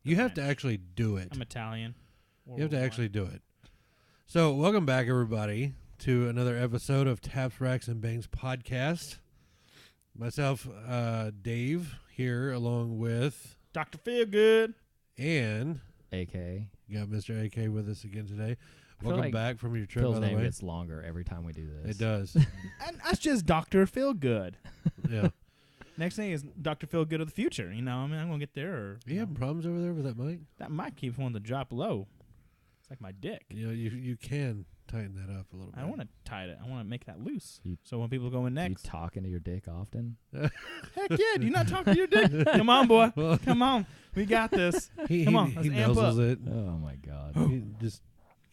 You have to actually do it. I'm Italian. You have to actually do it. So, welcome back, everybody, to another episode of Taps, Racks, and Bangs podcast. Myself, Dave, here along with Dr. Philgood. And AK. You got Mr. AK with us again today. Welcome like back from your trip, Phil's by the name way. gets longer every time we do this. It does. And that's just Dr. Philgood. Yeah. Next thing is Dr. Philgood of the future. You know, I mean, I'm going to get there. Or, You having problems over there with that mic? that mic keeps wanting to drop low. It's like my dick. You know, you can tighten that up a little bit. I don't want to tighten it. I want to make that loose. You- So when people go in Do you next, talk into your dick often? heck yeah, do you not talk to your dick? Come on, boy. Well, Come on. We got this. he, Come he, on, he let's amp nuzzles up. it. Oh my god. He just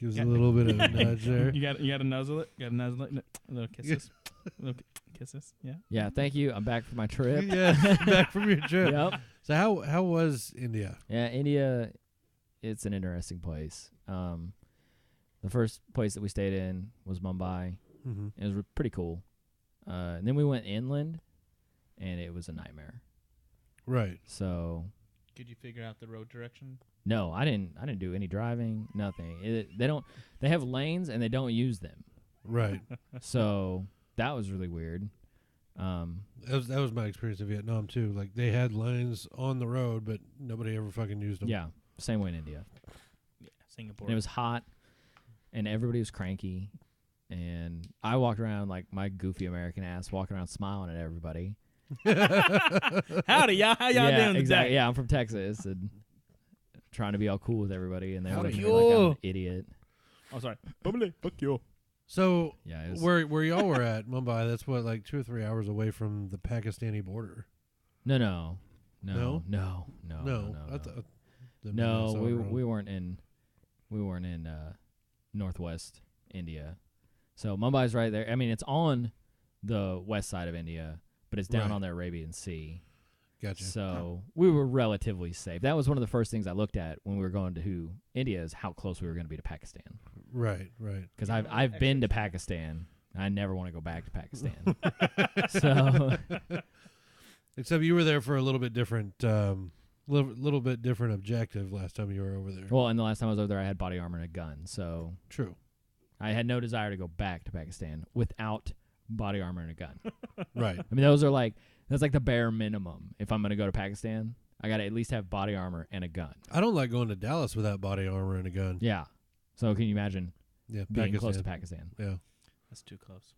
gives Yeah. a little bit of a nudge there. You got to nuzzle it. Got to nuzzle it. Little kisses. Little kisses. Yeah. Yeah, thank you. I'm back from my trip. Yeah, back from your trip. Yep. So how was India? Yeah, India, it's an interesting place. The first place that we stayed in was Mumbai. Mm-hmm. It was pretty cool. And then we went inland, and it was a nightmare. Right. So Could you figure out the road direction? no, I didn't do any driving, nothing. They have lanes and they don't use them. Right. So that was really weird. That was my experience in Vietnam too. Like they had lines on the road, but nobody ever fucking used them. Yeah, same way in India. Yeah, Singapore. And it was hot, and everybody was cranky, and I walked around like my goofy American ass, walking around smiling at everybody. Howdy, y'all. How y'all doing exactly. today? Yeah, I'm from Texas, and trying to be all cool with everybody, and they're Howdy, looking at me like I'm yo. an idiot. Oh, sorry. Bubbly. Fuck you. So Yeah, it was, where y'all were at, Mumbai, that's what, like 2 or 3 hours away from the Pakistani border. no. No? No. I thought the No, Minnesota we road. we weren't in northwest India. So Mumbai's right there. I mean, it's on the west side of India, but it's down Right. on the Arabian Sea. Gotcha. So we were relatively safe. That was one of the first things I looked at when we were going to India, is how close we were going to be to Pakistan. Right. Because I've been to Pakistan. I never want to go back to Pakistan. So Except you were there for a little bit different, little bit different objective last time you were over there. well, and the last time I was over there, I had body armor and a gun. So True. I had no desire to go back to Pakistan without body armor and a gun. Right. I mean, that's like the bare minimum. If I'm going to go to Pakistan, I got to at least have body armor and a gun. I don't like going to Dallas without body armor and a gun. Yeah. So can you imagine Yeah. being close to Pakistan? Yeah. That's too close.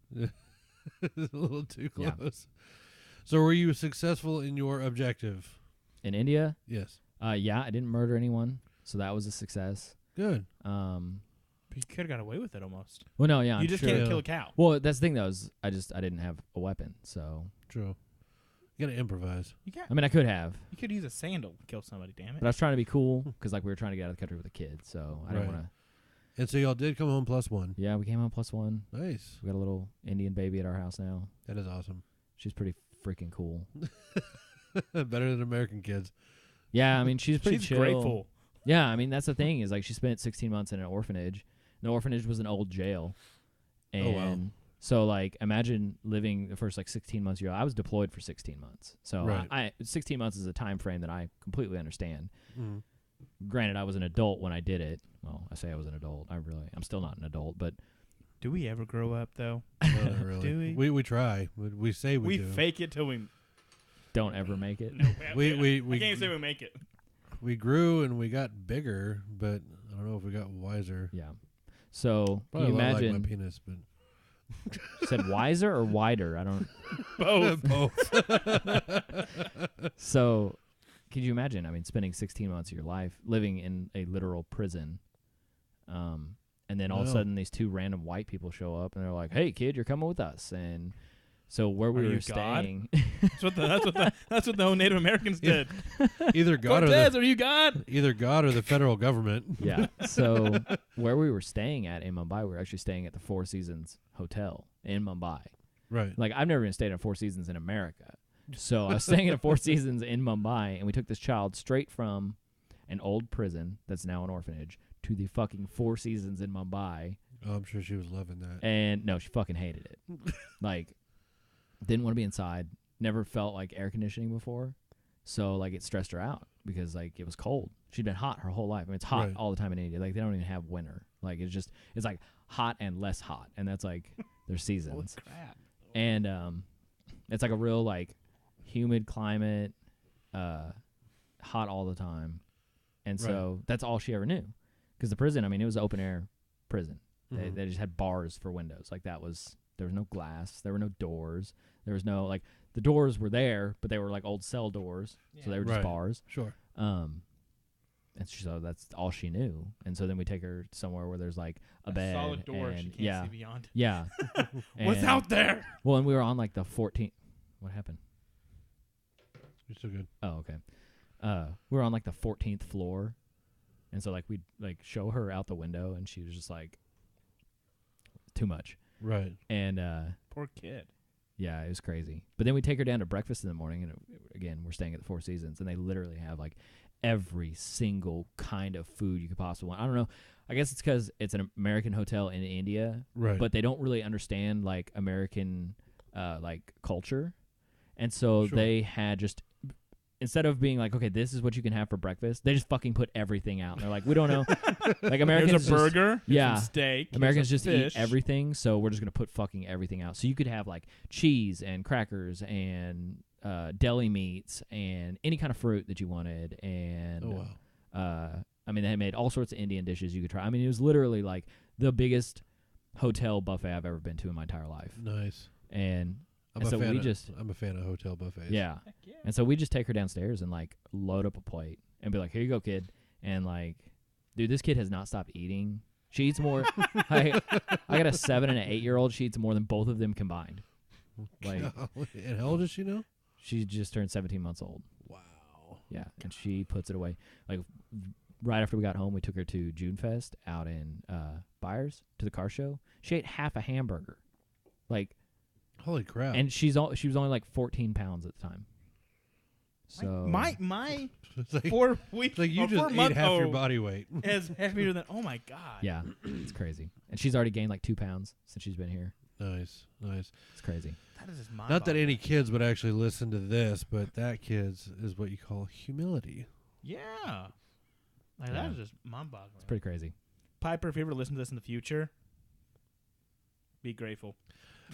It's a little too Yeah. close. So were you successful in your objective? In India, Yes. yeah, I didn't murder anyone, so that was a success. Good. But you could have got away with it almost. Well, no, yeah, You I'm just sure. can't Yeah. kill a cow. Well, that's the thing though, is I didn't have a weapon, so True. You gotta improvise. You can't. I mean, I could have, You could use a sandal to kill somebody. Damn it. but I was trying to be cool because like we were trying to get out of the country with a kid, so I didn't Right. want to. And so y'all did come home +1. Yeah, we came home +1. Nice. We got a little Indian baby at our house now. That is awesome. She's pretty freaking cool. Better than American kids. Yeah, I mean, she's pretty She's chill. grateful. Yeah, I mean, that's the thing is like she spent 16 months in an orphanage. The orphanage was an old jail. And Oh, wow. so like imagine living the first like 16 months of your life. I was deployed for 16 months. So Right. 16 months is a time frame that I completely understand. Mm. Granted, I was an adult when I did it. Well, I say I was an adult. I'm still not an adult, but Do we ever grow up though? Not really. Do we? We try. We say we do. fake it till we. don't ever make it. No, We I can't say we make it. we grew and we got bigger, but I don't know if we got wiser. Yeah. So Probably can you a lot like imagine? my penis, but Said wiser or wider? I don't. Both. both. So, could you imagine? I mean, spending 16 months of your life living in a literal prison, and then all of a Wow. sudden these two random white people show up and they're like, "Hey, kid, you're coming with us." And so where we Are were you God? staying, That's what the old Native Americans did. Either God or Cortez, the are you God? either God or the federal government. yeah. So where we were staying at in Mumbai, we were actually staying at the Four Seasons Hotel in Mumbai. Right. Like I've never even stayed at Four Seasons in America. So I was staying at a Four Seasons in Mumbai, and we took this child straight from an old prison that's now an orphanage to the fucking Four Seasons in Mumbai. Oh, I'm sure she was loving that. And no, she fucking hated it. Like, didn't want to be inside. Never felt like air conditioning before. So, like, it stressed her out because like it was cold. She'd been hot her whole life. I mean, it's hot Right. all the time in India. Like they don't even have winter. Like it's like hot and less hot, and that's like their seasons. Holy crap. And it's like a real like humid climate, hot all the time, and so that's all she ever knew. Because the prison, I mean, it was open air prison. Mhm. They just had bars for windows. Like there was no glass, there were no doors, there was no like the doors were there, but they were like old cell doors, so they were just Right. bars. Sure. And so that's all she knew. And so then we take her somewhere where there's like a bed, solid door and she can't see beyond. yeah. What's And- out there? Well, and we were on like the 14th. What happened? You're still good. Oh, okay. We were on like the 14th floor, and so like we'd like show her out the window, and she was just like, too much. Right. And Poor kid. yeah, it was crazy. But then we take her down to breakfast in the morning, and again, we're staying at the Four Seasons, and they literally have like every single kind of food you could possibly want. I don't know. I guess it's because it's an American hotel in India, Right. but they don't really understand like American like culture, and so Sure. they had just instead of being like, okay, this is what you can have for breakfast, they just fucking put everything out. And they're like, we don't know. Like Americans, Here's a just- burger. Here's yeah. some steak. here's Americans some just fish. eat everything, so we're just gonna put fucking everything out. So you could have like cheese and crackers and deli meats and any kind of fruit that you wanted. And Oh wow. I mean, they made all sorts of Indian dishes you could try. I mean, it was literally like the biggest hotel buffet I've ever been to in my entire life. Nice. And I'm And a so fan we of, just- I'm a fan of hotel buffets. yeah. Heck yeah. And so we just take her downstairs and like load up a plate and be like, "Here you go, kid." And like, dude, this kid has not stopped eating. She eats more. I got a 7 and an 8-year-old. She eats more than both of them combined. Like, And how old is she now? she just turned 17 months old. Wow. Yeah, and she puts it away. Like right after we got home, we took her to Junefest out in Byers to the car show. She ate half a hamburger. Like, Holy crap. and she was only like 14 pounds at the time. So my it's like, 4 week it's like you or just 4 ate month half your old body weight. is heavier than. Oh my god. yeah, it's crazy. And she's already gained like 2 pounds since she's been here. Nice. Nice. It's crazy. That is just Not that any kids would actually listen to this, but that kids is what you call humility. Yeah. Like Yeah. that is just mind-boggling. It's pretty crazy. Piper, if you ever listen to this in the future, be grateful.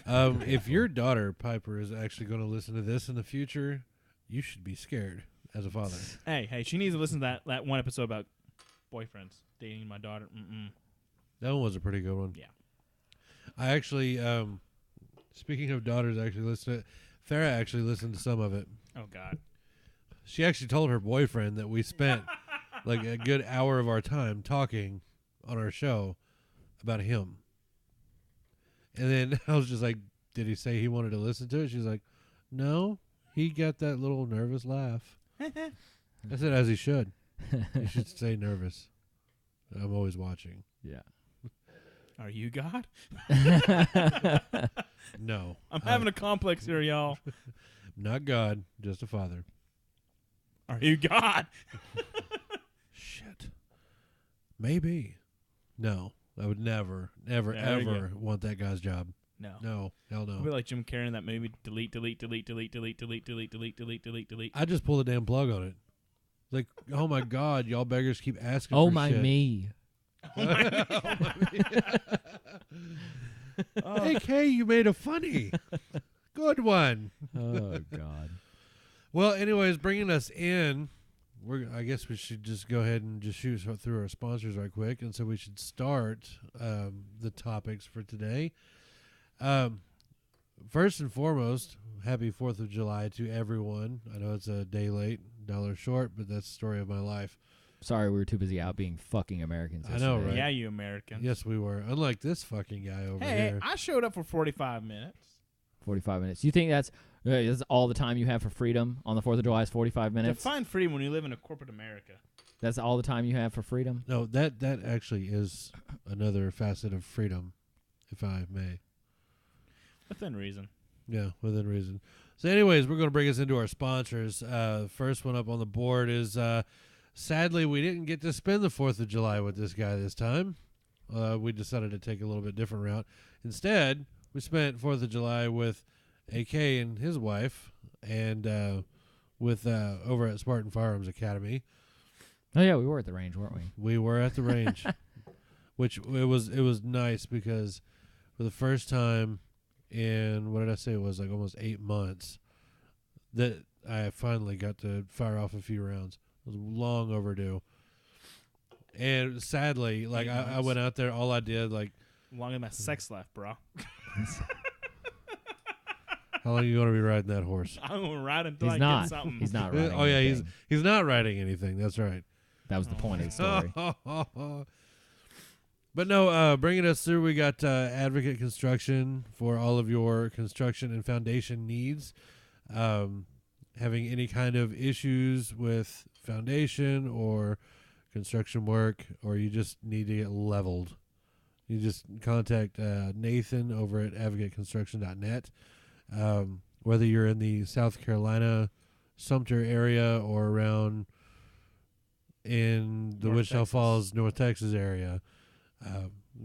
If your daughter Piper is actually going to listen to this in the future, you should be scared as a father. Hey, she needs to listen to that one episode about boyfriends dating my daughter. That one was a pretty good one. Yeah. I actually, speaking of daughters, I actually listened to it. Farrah actually listened to some of it. Oh god. She actually told her boyfriend that we spent like a good hour of our time talking on our show about him. And then I was just like, did he say he wanted to listen to it? She's like, no, he got that little nervous laugh. I said, as he should. You should stay nervous. I'm always watching. Yeah. Are you God? No. I'm having a complex here, y'all. Not God, just a father. Are you God? Shit. Maybe. No. I would never, ever, There you ever want that guy's job. No. No. Hell I'll be no. like Jim Carrey in that movie. Delete, delete, delete, delete, delete, delete, delete, delete, delete, delete, delete. I just pull the damn plug on it. Like, oh my God, y'all beggars keep asking Oh for my shit. me. Hey, Kay, you made a funny. Good one. Oh God. Well, anyways, bringing us in, I guess we should just go ahead and just shoot through our sponsors right quick. And so we should start the topics for today. First and foremost, happy 4th of July to everyone. I know it's a day late, $1 short, but that's the story of my life. Sorry, we were too busy out being fucking Americans. I know, yesterday. right? Yeah, you Americans. Yes, we were. Unlike this fucking guy over Hey, here. I showed up for 45 minutes. 45 minutes. You think that's all the time you have for freedom on the 4th of July is 45 minutes? Define freedom when you live in a corporate America. That's all the time you have for freedom? No, that actually is another facet of freedom, if I may. Within reason. Yeah, within reason. So anyways, we're going to bring us into our sponsors. First one up on the board is, sadly, we didn't get to spend the 4th of July with this guy this time. We decided to take a little bit different route. Instead, we spent 4th of July with AK and his wife, and with over at Spartan Firearms Academy. Oh yeah, we were at the range, weren't we? We were at the range, which it was nice because for the first time in what did I say, it was like almost 8 months that I finally got to fire off a few rounds. It was long overdue. And sadly, like I went out there, all I did, like, Longer than my sex life, bro. how long are you going to be riding that horse? I'm going to ride until He's I not. get something. He's not riding. Oh yeah, anything. he's not riding anything. That's right. That was the point of the story. But no, bringing us through, we got Advocate Construction for all of your construction and foundation needs. Having any kind of issues with foundation or construction work, or you just need to get leveled, you just contact Nathan over at advocateconstruction.net. Whether you're in the South Carolina, Sumter area or around in the North Wichita Texas. Falls, North Texas area,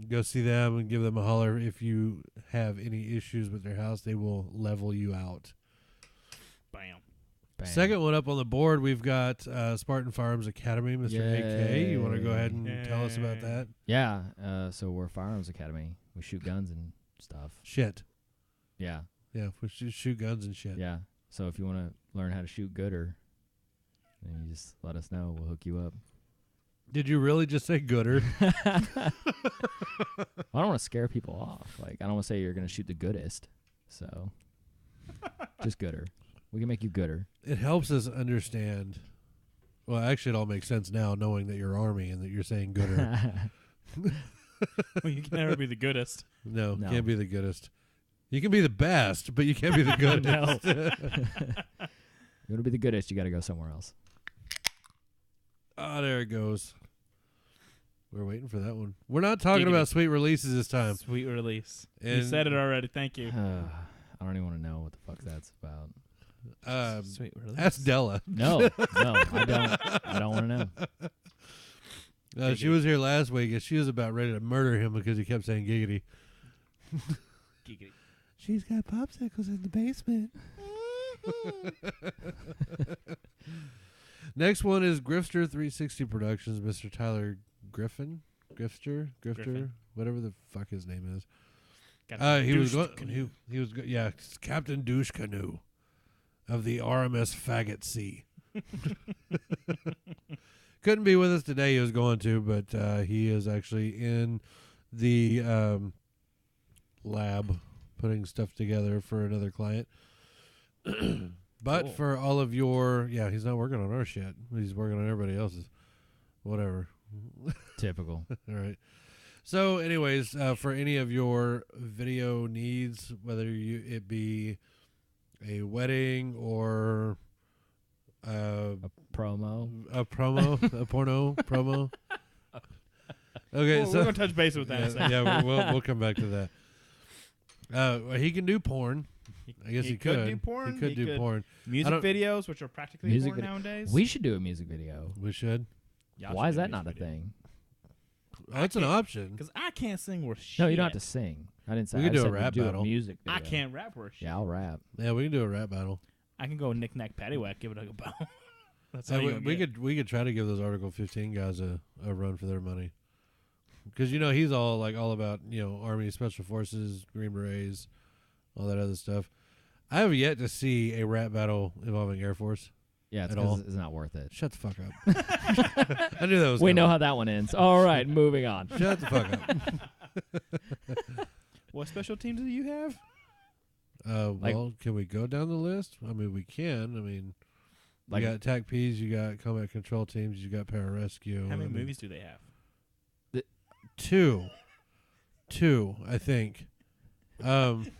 go see them and give them a holler. If you have any issues with their house, they will level you out. Bam. Bang. Second one up on the board, we've got Spartan Firearms Academy, Mr. AK. You want to go ahead and tell us about that? Yeah. So we're Firearms Academy. We shoot guns and stuff. Shit. Yeah. Yeah, we shoot guns and shit. Yeah. So if you want to learn how to shoot gooder, then you just let us know. We'll hook you up. Did you really just say gooder? I don't want to scare people off. Like, I don't want to say you're going to shoot the goodest. So just gooder. We can make you gooder. It helps us understand. Well, actually, it all makes sense now, knowing that you're Army and that you're saying gooder. Well, you can never be the goodest. No, No. can't be the goodest. You can be the best, but you can't be the goodest. No. You want to be the goodest, you got to go somewhere else. Oh, there it goes. We're waiting for that one. We're not talking Giggity. about sweet releases this time. Sweet release. You And- said it already. Thank you. I don't even want to know what the fuck that's about. Sweet release. That's Della. No, I don't. I don't want to know. She was here last week, and she was about ready to murder him because he kept saying giggity. Giggity. She's got popsicles in the basement. Next one is Grifter 360 Productions, Mr. Tyler Grifter, Griffin. whatever the fuck his name is. Got He was douched canoe. he was yeah, it's Captain Douche Canoe of the RMS Faggot Sea. Couldn't be with us today. He was going to, but he is actually in the lab putting stuff together for another client. But Cool. for all of your, he's not working on our shit. He's working on everybody else's. Whatever. Typical. All right. So, anyways, for any of your video needs, whether it be a wedding or A promo. a promo, a porno promo. Okay, We're so going to touch base with that in a second. yeah, we'll come back to that. He can do porn. I guess he could. do porn. He could do porn. Music don't- videos, which are practically Music porn vid- nowadays. We should do a music video. We should. Y'all Why should is do that music not a video. thing? Oh, that's an option. Because I can't sing worth shit. No, you don't have to sing. I didn't say. We I could do a said we'd rap do battle. A music video. I can't rap worth shit. Yeah, I'll rap. Yeah, we can do a rap battle. I can go knick-knack paddywhack, give it a go. That's how you we could try to give those Article 15 guys a run for their money. Because he's all about Army Special Forces, Green Berets, all that other stuff. I have yet to see a rap battle involving Air Force. Yeah, it's At all. 'cause it's not worth it. Shut the fuck up. I knew that was We coming. know how that one ends. All right, moving on. Shut the fuck up. What special teams do you have? Well, can we go down the list? I mean, we can. I mean, Like- you got TAC Ps, you got combat control teams, you got pararescue. How many I mean, movies do they have? Two, I think. I'm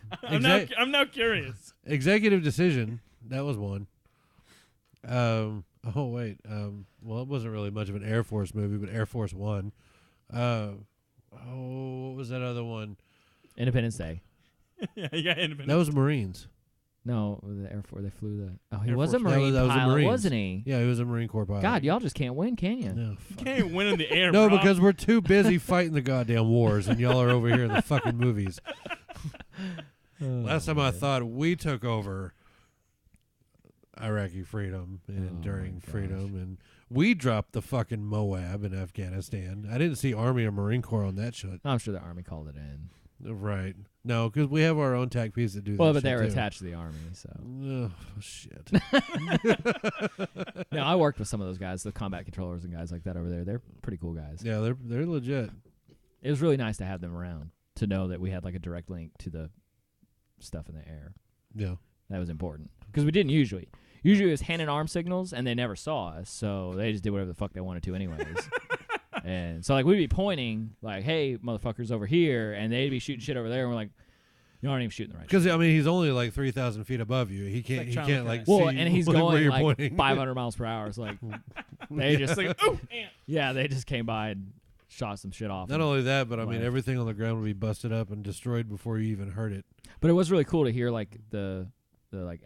now curious. Executive decision. That was one. Oh wait. Well, it wasn't really much of an Air Force movie, but Air Force One. What was that other one? Independence Day. Yeah, you got independent. That was Marines. No, the Air Force. They flew the. Oh, he Air was a Force. Marine That was a pilot, Marines. wasn't he? Yeah, he was a Marine Corps pilot. God, y'all just can't win, can you? No, You fuck. can't win in the air, No, bro. because we're too busy fighting the goddamn wars, and y'all are over here in the fucking movies. Last time I thought we took over, Iraqi freedom and Oh, enduring my gosh. freedom, and we dropped the fucking Moab in Afghanistan. I didn't see Army or Marine Corps on that shit. I'm sure the Army called it in. Right? No, because we have our own TAC piece that do that. Well, but shit they were too. attached to the Army, so. Oh shit! No, I worked with some of those guys, the combat controllers and guys like that over there. They're pretty cool guys. Yeah, they're legit. It was really nice to have them around, to know that we had like a direct link to the stuff in the air. Yeah. That was important. Because we didn't usually. Usually it was hand and arm signals, and they never saw us, so they just did whatever the fuck they wanted to anyways. And so, like, we'd be pointing, like, hey, motherfuckers over here, and they'd be shooting shit over there, and we're like, you aren't even shooting the right shit. Because I mean, he's only like 3,000 feet above you. He can't. like He Charlie can't like. Kirk. Well, see and he's where going you're like pointing. 500 miles per hour. It's like, they just, Like, oh, ant. yeah, they just came by and shot some shit off. Not and only that, but I mean, life. everything on the ground would be busted up and destroyed before you even heard it. But it was really cool to hear, like, the like,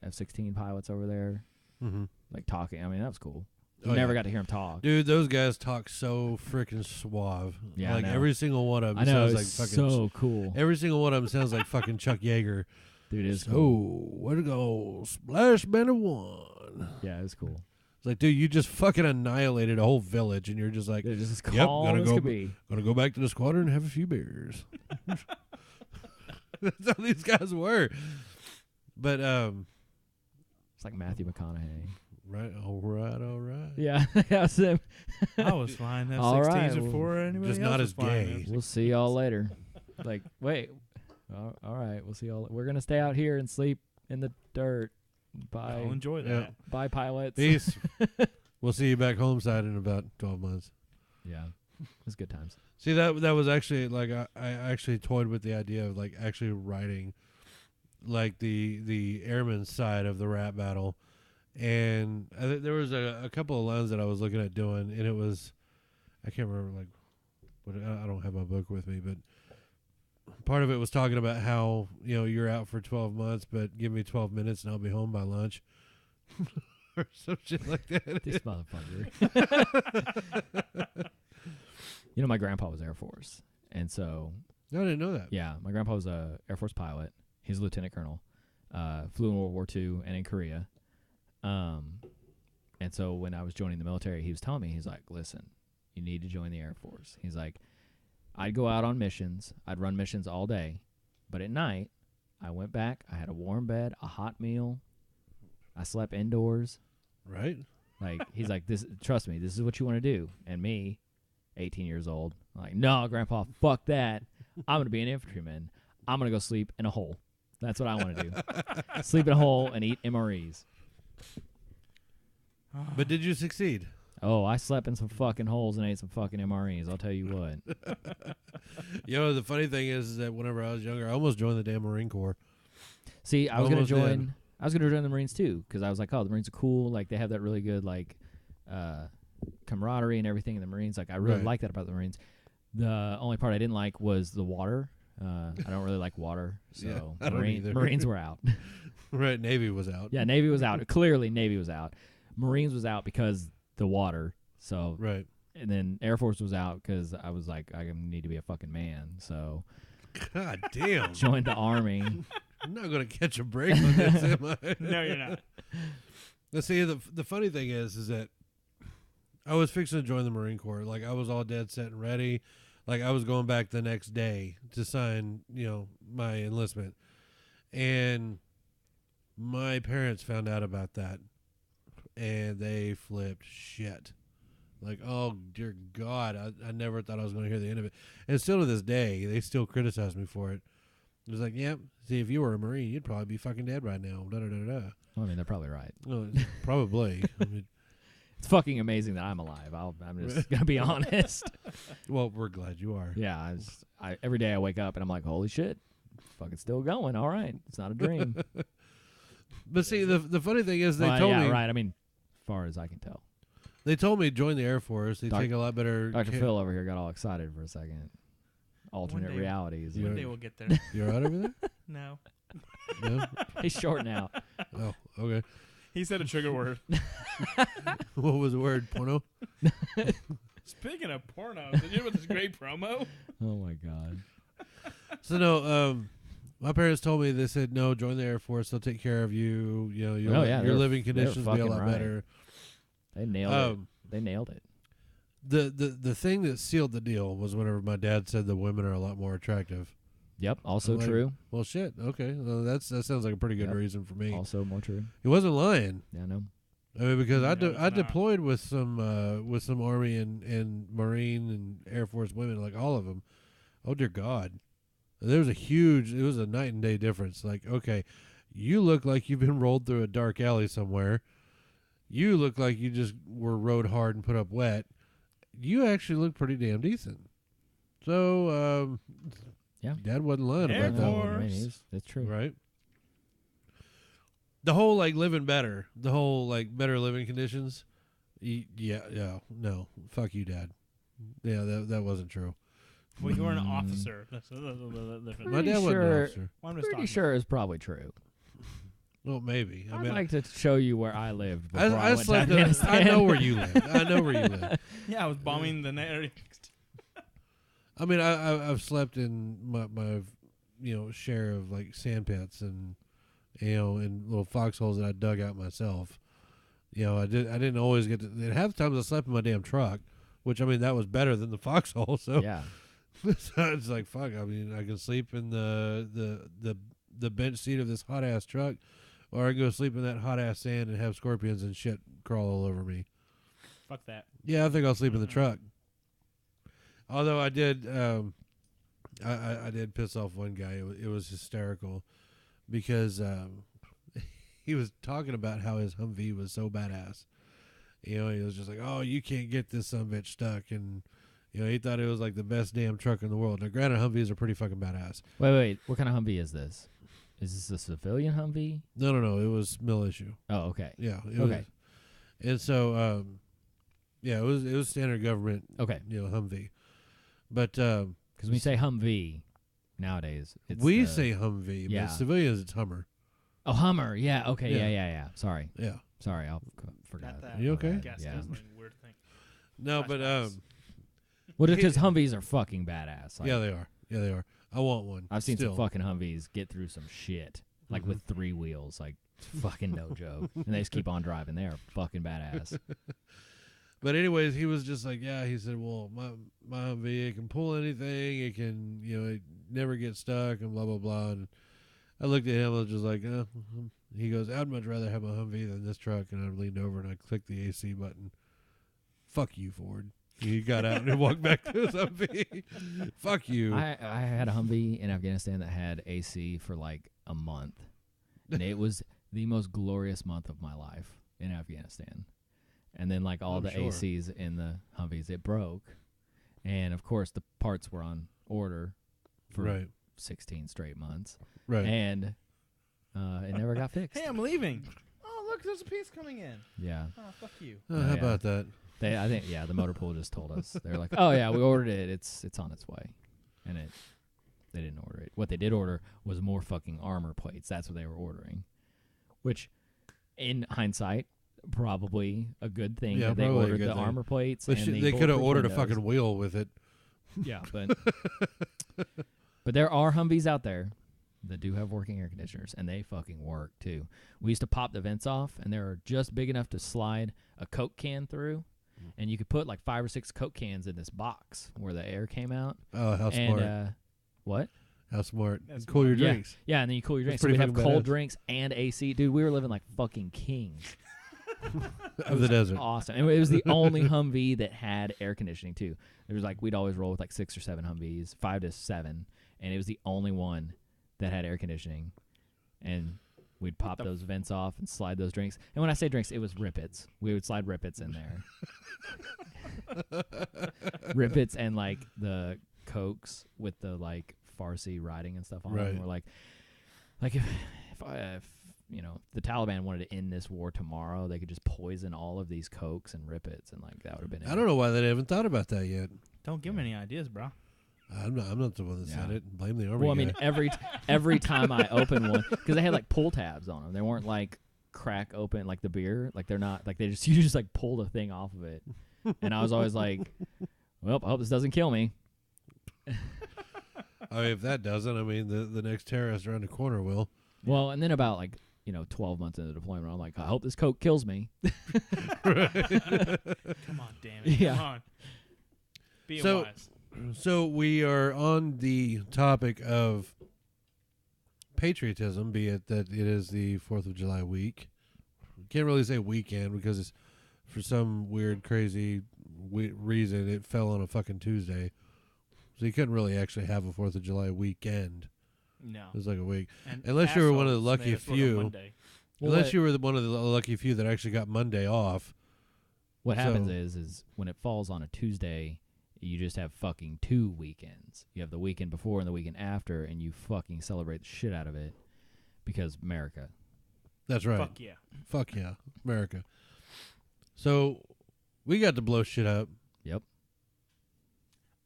F-16 pilots over there, Mm-hmm. like, talking. I mean, that was cool. Oh, You never yeah. got to hear them talk. Dude, those guys talk so freaking suave. Yeah, I like know. every single one of them I know, sounds like it's fucking. so cool. Every single one of them sounds like fucking Chuck Yeager. Dude, it's So, cool. where to go? Splash Band of One. Yeah, it was cool. It's like, dude, you just fucking annihilated a whole village, and you're just like, They're just as Yep, calm gotta as go- could be. gonna go back to the squadron and have a few beers. That's how these guys were. But It's like Matthew McConaughey. right, all right. Yeah, that's him. I was fine. All F-16s right, before anybody just else not was as flying gay. them. We'll see y'all later. Like, wait. All right, we'll see y'all. We're gonna stay out here and sleep in the dirt. Bye, I'll enjoy that. Yeah. bye, pilots. Peace. We'll see you back home side in about 12 months. Yeah, it was good times. See, that was actually like I actually toyed with the idea of like actually writing like the airman side of the rap battle, and there was a couple of lines that I was looking at doing, and it was I can't remember like what I don't have my book with me, but part of it was talking about how you're out for 12 months, but give me 12 minutes and I'll be home by lunch. Or some shit like that. This motherfucker. My grandpa was Air Force, and so No, I didn't know that. yeah, my grandpa was a Air Force pilot. He's a lieutenant colonel. Flew in World War II and in Korea. And so when I was joining the military, he was telling me, he's like, listen, you need to join the Air Force. He's like, I'd go out on missions. I'd run missions all day. But at night, I went back. I had a warm bed, a hot meal. I slept indoors. Right? Like, he's like, trust me, this is what you want to do. And me, 18 years old, I'm like, no, Grandpa, fuck that. I'm going to be an infantryman. I'm going to go sleep in a hole. That's what I want to do. Sleep in a hole and eat MREs. But did you succeed? Oh, I slept in some fucking holes and ate some fucking MREs. I'll tell you what. The funny thing is that whenever I was younger, I almost joined the damn Marine Corps. See, I was going to Almost join. did. I was going to join the Marines too, because I was like, oh, the Marines are cool. Like, they have that really good like camaraderie and everything in the Marines. Like, I really Right. like that about the Marines. The only part I didn't like was the water. I don't really like water, so Yeah, I don't either. Marines were out. Right, Navy was out. Yeah, Navy was out. Clearly, Navy was out. Marines was out because the water. So, Right. and then Air Force was out because I was like, I need to be a fucking man. So, God damn. joined the Army. I'm not going to catch a break on this, am I? No, you're not. Let's see, the funny thing is that I was fixing to join the Marine Corps. Like, I was all dead set and ready. Like, I was going back the next day to sign, my enlistment. And my parents found out about that. And they flipped shit. Like, oh, dear God, I never thought I was going to hear the end of it. And still to this day, they still criticize me for it. It was like, yep, see, if you were a Marine, you'd probably be fucking dead right now. Da-da-da-da. Well, I mean, they're probably right. Well, probably. I mean, It's fucking amazing that I'm alive. I'm just gonna be honest. well, we're glad you are. Yeah, every day I wake up and I'm like, holy shit, fucking still going. All right, it's not a dream. But see, the funny thing is, they Well, told yeah, me, right. I mean, as far as I can tell, they told me join the Air Force. They take a lot better. Dr. Phil over here got all excited for a second. Alternate One day- realities. Yeah. One day we'll get there. You're out over there? No. No. He's short now. Oh, okay. He said a trigger word. What was the word? Porno. Speaking of porno, did you hear about this great promo? Oh my god. So no. My parents told me, they said, no, join the Air Force. They'll take care of you. You know, your living conditions will be a lot better. They nailed it. They nailed it. The thing that sealed the deal was whenever my dad said the women are a lot more attractive. Yep, also true. Well, shit. Okay, well, that sounds like a pretty good reason for me. Also more true. He wasn't lying. Yeah, I know. I mean, because I deployed with some Army and Marine and Air Force women, like all of them. Oh dear God, it was a night and day difference. Like, okay, you look like you've been rolled through a dark alley somewhere. You look like you just were rode hard and put up wet. You actually look pretty damn decent. So, yeah, Dad wasn't lying about that one. That's true, right? The whole like living better, the whole like better living conditions. No, fuck you, Dad. Yeah, that wasn't true. Well, you were an officer. That's a little different. My dad wasn't an officer. Well, pretty sure it's probably true. Well, maybe. I'd like to show you where I lived. I slept. I know where you live. I know where you live. Yeah, I was bombing the night. I mean, I've slept in my share of like sand pits and in little foxholes that I dug out myself. I didn't always get to. Half the times I slept in my damn truck, which I mean that was better than the foxhole. So yeah, so it's like fuck. I mean, I can sleep in the bench seat of this hot ass truck, or I can go sleep in that hot ass sand and have scorpions and shit crawl all over me. Fuck that. Yeah, I think I'll sleep in the truck. Although I did, I did piss off one guy. It was hysterical because he was talking about how his Humvee was so badass. He was just like, "Oh, you can't get this sumbitch stuck," and he thought it was like the best damn truck in the world. Now, granted, Humvees are pretty fucking badass. Wait, what kind of Humvee is this? Is this a civilian Humvee? No, it was mill issue. Oh, okay. Yeah. Okay. And so, it was standard government. Okay. Humvee. But because when you say Humvee nowadays, we say Humvee, yeah. but civilians it's Hummer. Oh, Hummer, yeah, okay, yeah. Sorry, yeah, sorry, I forgot. Are you okay? Yeah. Weird thing. No, but well, because Humvees are fucking badass. Like, yeah, they are. I want one. I've seen some fucking Humvees get through some shit, like with 3 wheels, like fucking no joke, and they just keep on driving. They are fucking badass. But anyways, he was just like, yeah, he said, well, my Humvee, it can pull anything. It can, it never gets stuck and blah, blah, blah. And I looked at him, I was just like, he goes, I'd much rather have a Humvee than this truck. And I leaned over and I clicked the AC button. Fuck you, Ford. He got out and walked back to his Humvee. Fuck you. I had a Humvee in Afghanistan that had AC for like a month. And it was the most glorious month of my life in Afghanistan. And then, like, all the ACs in the Humvees, it broke. And, of course, the parts were on order for 16 straight months. Right. And it never got fixed. Hey, I'm leaving. Oh, look, there's a piece coming in. Yeah. Oh, fuck you. How about that? I think, the motor pool just told us. They're like, oh, yeah, we ordered it. It's on its way. And they didn't order it. What they did order was more fucking armor plates. That's what they were ordering. Which, in hindsight, probably a good thing that they ordered the armor plates. But they could have ordered a fucking wheel with it. Yeah, but there are Humvees out there that do have working air conditioners, and they fucking work too. We used to pop the vents off, and they were just big enough to slide a Coke can through, and you could put like 5 or 6 Coke cans in this box where the air came out. Oh, how smart! What? How smart! Cool your drinks. Yeah, and then you cool your drinks. So we'd have cold drinks and AC. Dude, we were living like fucking kings. Of the desert. Awesome. And it was the only Humvee that had air conditioning too. There was like, we'd always roll with like 6 or 7 Humvees, 5 to 7, and it was the only one that had air conditioning. And we'd pop those vents off and slide those drinks. And when I say drinks, it was Rippets. We would slide Rippets in there. Rippets and like the Cokes with the like Farsi writing and stuff on them. And we're like if the Taliban wanted to end this war tomorrow, they could just poison all of these Cokes and Rippets, and like that would have been. I don't know why they haven't thought about that yet. Don't give them any ideas, bro. I'm not the one that said it. Blame the army. Well, I mean, every time I open one, because they had like pull tabs on them, they weren't like crack open like the beer. Like they're not like you just like pull the thing off of it, and I was always like, well, I hope this doesn't kill me. I mean, if that doesn't, I mean, the next terrorist around the corner will. Well, and then about 12 months into the deployment, I'm like, I hope this coke kills me. Come on, damn it. Yeah. Come on. Be So- wise. So we are on the topic of patriotism, be it that it is the 4th of July week. Can't really say weekend because it's, for some weird, crazy reason, it fell on a fucking Tuesday. So you couldn't really actually have a 4th of July weekend. No. It was like a week. And Unless you were one of the assholes lucky made us work on few. Monday. Well, Unless what- you were one of the lucky few that actually got Monday off. What So- happens is when it falls on a Tuesday, you just have fucking 2 weekends. You have the weekend before and the weekend after, and you fucking celebrate the shit out of it because America. That's right. Fuck yeah. Fuck yeah, America. So we got to blow shit up.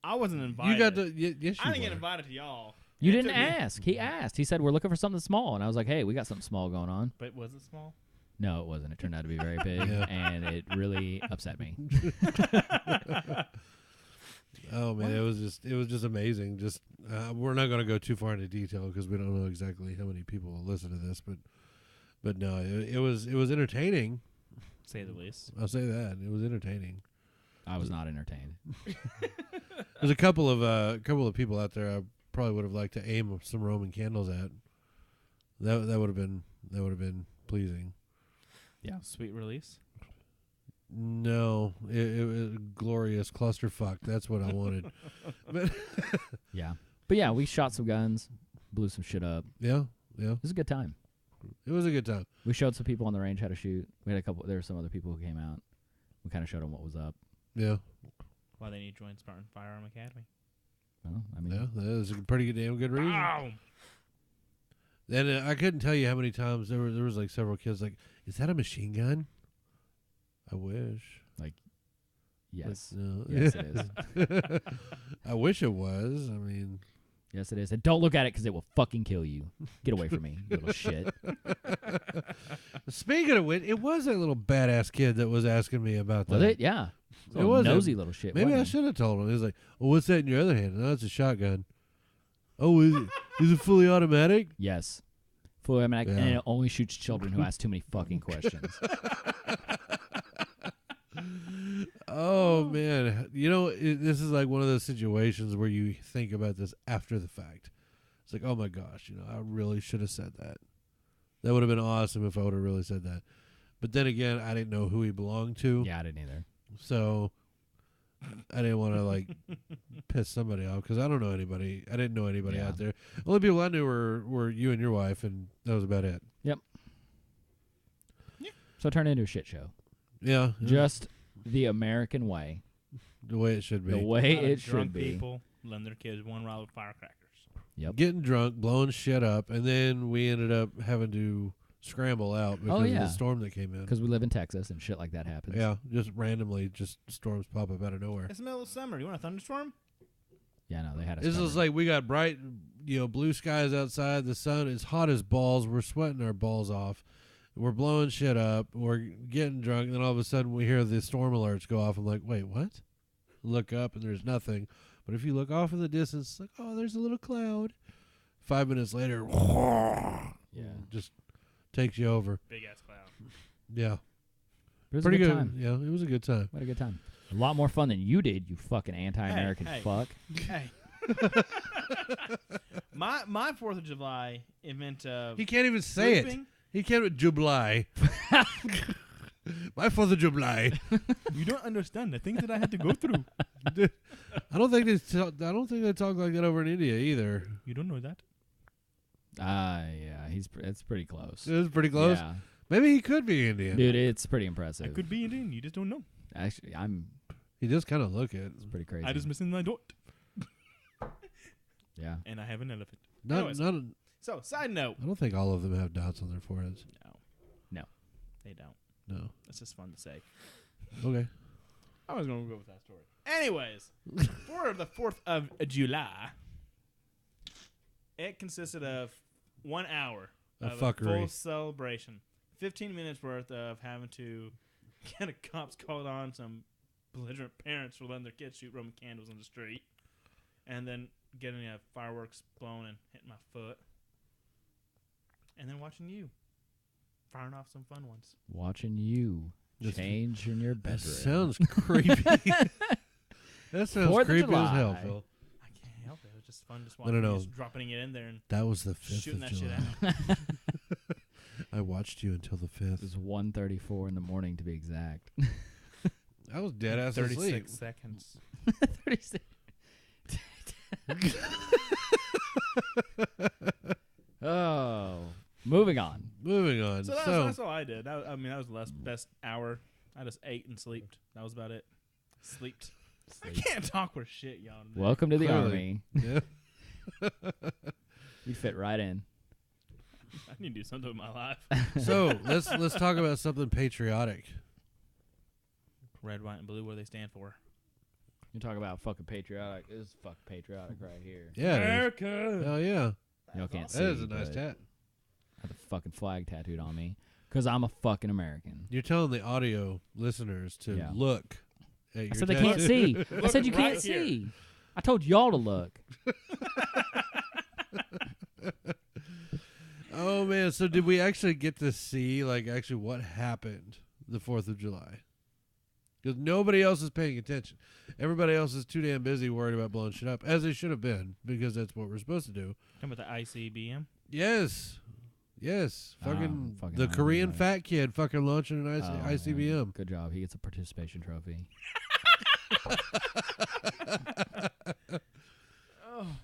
I wasn't invited. You got to, yes, you I didn't get were. invited to y'all. You It didn't took me- ask. He asked. He said, we're looking for something small. And I was like, hey, we got something small going on. But was it small? No, it wasn't. It turned out to be very big, Yeah. and it really upset me. Oh man, it was just amazing. Just we're not going to go too far into detail because we don't know exactly how many people will listen to this, but no, it was entertaining. Say the least. I'll say that it was entertaining. I was not entertained. There's a couple of people out there I probably would have liked to aim some Roman candles at. That would have been pleasing. Yeah. Sweet release. No, it was a glorious clusterfuck. That's what I wanted. But Yeah. But yeah, we shot some guns, blew some shit up. yeah, It was a good time. it was a good time. We showed some people on the range how to shoot. We had there were some other people who came out. We kind of showed them what was up. Yeah, Why they need to join Spartan Firearm Academy. Well, I mean, yeah, that was a pretty damn good reason. Ow! Then I couldn't tell you how many times there was like several kids like, "Is that a machine gun?" I wish. yes. No. Yes, it is. I wish it was. I mean, Yes, it is. And don't look at it because it will fucking kill you. Get away from me, you little shit. speaking of which, it was that little badass kid that was asking me about that. Was it? Yeah. It Little was. nosy little shit. Maybe I wasn't should have told him. He was like, "Well, what's that in your other hand?" No, it's a shotgun. Oh, is it fully automatic? he? Yes. Fully automatic, and Yeah. it only shoots children who ask too many fucking questions. Oh man, this is like one of those situations where you think about this after the fact. It's like, oh my gosh, I really should have said that. That would have been awesome if I would have really said that. But then again, I didn't know who he belonged to, Yeah, I didn't either. so I didn't want to like piss somebody off because I don't know anybody. I didn't know anybody Yeah. out there. The only people I knew were you and your wife, and that was about it. So it turned into a shit show. Yeah, Just the American way. the way it should be. The way A lot of it should drunk be. people letting their kids one round with firecrackers. Yep. Getting drunk, blowing shit up, and then we ended up having to scramble out because of yeah. the storm that came in. Because we live in Texas and shit like that happens. Yeah, just randomly, just storms pop up out of nowhere. It's the middle of summer. You want a thunderstorm? Yeah, no, they had us This is covered. like we got bright, blue skies outside. The sun is hot as balls. We're sweating our balls off. We're blowing shit up. We're getting drunk. And then all of a sudden we hear the storm alerts go off. I'm like, wait, what? Look up and there's nothing. But if you look off in the distance, it's like, oh, there's a little cloud. 5 minutes later, Yeah. just takes you over. Big ass cloud. Yeah, It was pretty a good good. time. Yeah, it was a good time. We had a good time. A lot more fun than you did, you fucking anti-American Hey. fuck. Hey. my 4th of July event of He can't even say it. sleeping. He can't July. My 4th of July. You don't understand the things that I had to go through. I don't think they talk like that over in India either. You don't know that. Yeah, it's pretty close. It was pretty close. Yeah. Maybe he could be Indian. Dude, it's pretty I impressive. could be Indian. You just don't know. Actually, He does kind of look it. it's pretty crazy. I just missing my dot, yeah. and I have an elephant. Not, Anyways. not. So, side note. I don't think all of them have dots on their foreheads. No, they don't. No. That's just fun to say. Okay. I was going to go with that story. Anyways, for the 4th of July, it consisted of 1 hour Of of a fuckery. full celebration. 15 minutes worth of having to get a cops called on some belligerent parents for letting their kids shoot Roman candles in the street. And then getting fireworks blown and hitting my foot, and then watching you firing off some fun ones. Watching you change in your bedroom. That sounds creepy. That sounds 4th of creepy as July. hell, Phil. I can't help it. It was just fun just watching you just dropping it in there and That was the 5th shooting of that July. shit out. I watched you until the It 5th. was 1:34 in the morning to be exact. I was dead ass 36 asleep. seconds. 36. Oh, moving on. Moving on. So that's all I did. That was the best hour. I just ate and slept. That was about it. Slept. I can't talk with shit, y'all. Today. Welcome to the Clearly. army. Yeah. You fit right in. I need to do something with my life. So let's talk about something patriotic. Red, white, and blue. What do they stand for? You talk about fucking patriotic. This is fucking patriotic right here. Yeah. it is. America. Hell yeah. Y'all can't see. That is a nice but tat. I have the fucking flag tattooed on me because I'm a fucking American. You're telling the audio listeners to Yeah. look at your I said they tattoo. can't see. I said you Look right can't here. see. I told y'all to look. Oh man, so did we actually get to see actually what happened the 4th of July? Because nobody else is paying attention. Everybody else is too damn busy worried about blowing shit up, as they should have been, because that's what we're supposed to do. Come with the ICBM. Yes. Fucking fucking the hungry, Korean right? fat kid fucking launching an Oh, ICBM. man. Good job. He gets a participation trophy.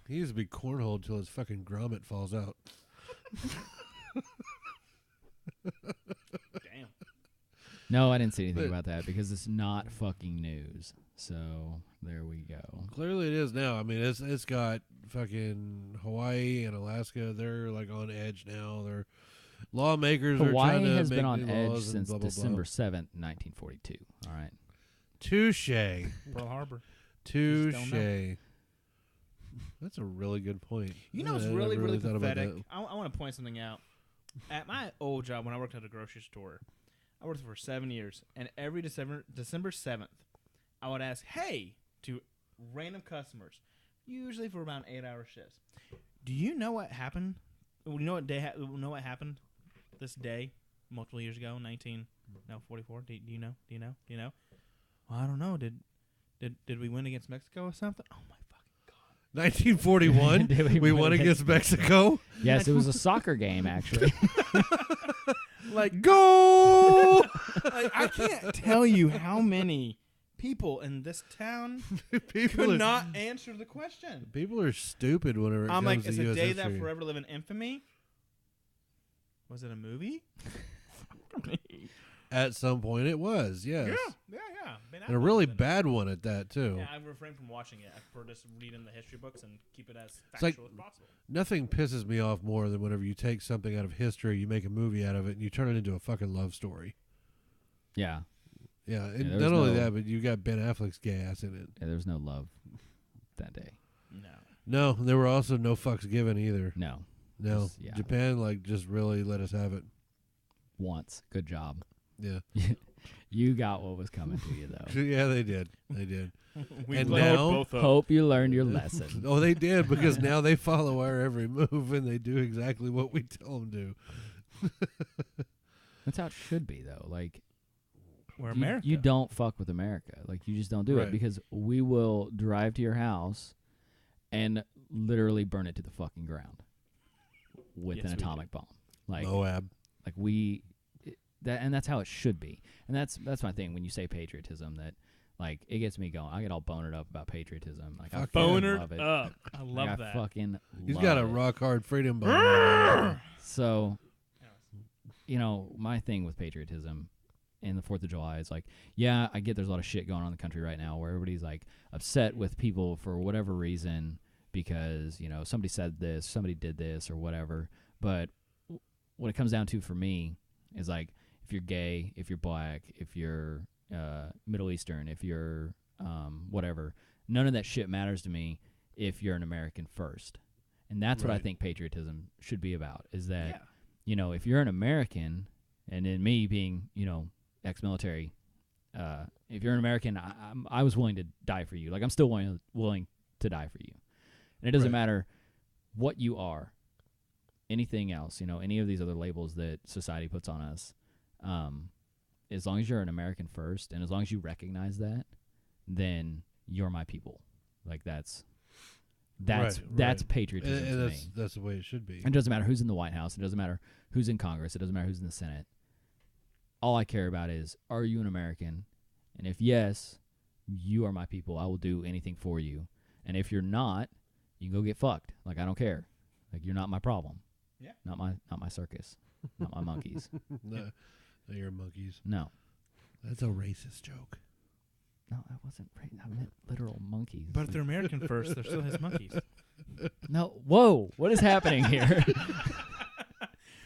He needs to be cornholed till his fucking grommet falls out. Damn. No, I didn't see anything about that because it's not fucking news. So there we go. Clearly it is now. I mean, it's got fucking Hawaii and Alaska. They're on edge now. They're lawmakers are trying Hawaii to has make been on new edge laws and since blah, blah, blah. December 7th, 1942. All right. Touche. Pearl Harbor. Touche. Just don't That's a really good point. You know I what's never really thought about pathetic? that. I want to point something out. At my old job, when I worked at a grocery store, I worked for 7 years, and every December 7th, I would ask, hey, to random customers, usually for around 8-hour shifts, do you know what happened? You know what happened this day multiple years ago, 44? Do you know? Do you know? Well, I don't know. Did we win against Mexico or something? Oh my fucking god! 1941. Did we won against Mexico. Yes, it was a soccer game, actually. Go! I can't tell you how many people in this town People could are, not answer the question. people are stupid whenever it I'm comes like, to is a US day history. that forever live in infamy? Was it a movie? At some point it was, yes. Yeah. Man, And a really bad one at that, too. Yeah, I've refrained from watching it. I prefer just reading the history books and keep it as It's like- factual as possible. Nothing pisses me off more than whenever you take something out of history, you make a movie out of it, and you turn it into a fucking love story. Yeah. Yeah, and there not was only no- that, but you got Ben Affleck's gay ass in it. Yeah, there was no love that day. No. No, there were also no fucks given either. No. No, Just- yeah. Japan just really let us have it. Once. Good job. Yeah, You got what was coming to you, though. yeah, they did. They did. We And played now- both up. Hope you learned your lesson. Oh, they did because now they follow our every move and they do exactly what we tell them to. That's how it should be, though. Like, We're you, America. you don't fuck with America. Like, you just don't do Right. it because we will drive to your house and literally burn it to the fucking ground with Yes, an we do. atomic bomb. Like, Moab. like and that's how it should be. And that's my thing when you say patriotism. That like it gets me going. I get all bonered up about patriotism. Like I Fuck fucking yeah. Bonered love it. up. I love Like, that. I fucking He's love got a it. rock hard freedom bomb. So, my thing with patriotism and the 4th of July is like, yeah, I get there's a lot of shit going on in the country right now where everybody's like upset with people for whatever reason because, somebody said this, somebody did this or whatever. But what it comes down to for me is like, if you're gay, if you're black, if you're Middle Eastern, if you're whatever, none of that shit matters to me if you're an American first. And that's what I Right. think patriotism should be about, is that, Yeah. if you're an American, and in me being, ex-military, if you're an American, I was willing to die for you. Like, I'm still willing to die for you. And it doesn't Right. matter what you are, anything else, any of these other labels that society puts on us. As long as you're an American first, and as long as you recognize that, then you're my people. Like that's Right. patriotism And to me. that's the way it should be. It doesn't matter who's in the White House. It doesn't matter who's in Congress. It doesn't matter who's in the Senate. All I care about is, are you an American? And if yes, you are my people. I will do anything for you. And if you're not, you can go get fucked. Like, I don't care. Like, you're not my problem. Yeah. Not my circus. Not my monkeys. No, you're monkeys. No. That's a racist joke. No, I wasn't right. I meant literal monkeys. But if they're American first, they're still his monkeys. No. Whoa. What is happening here?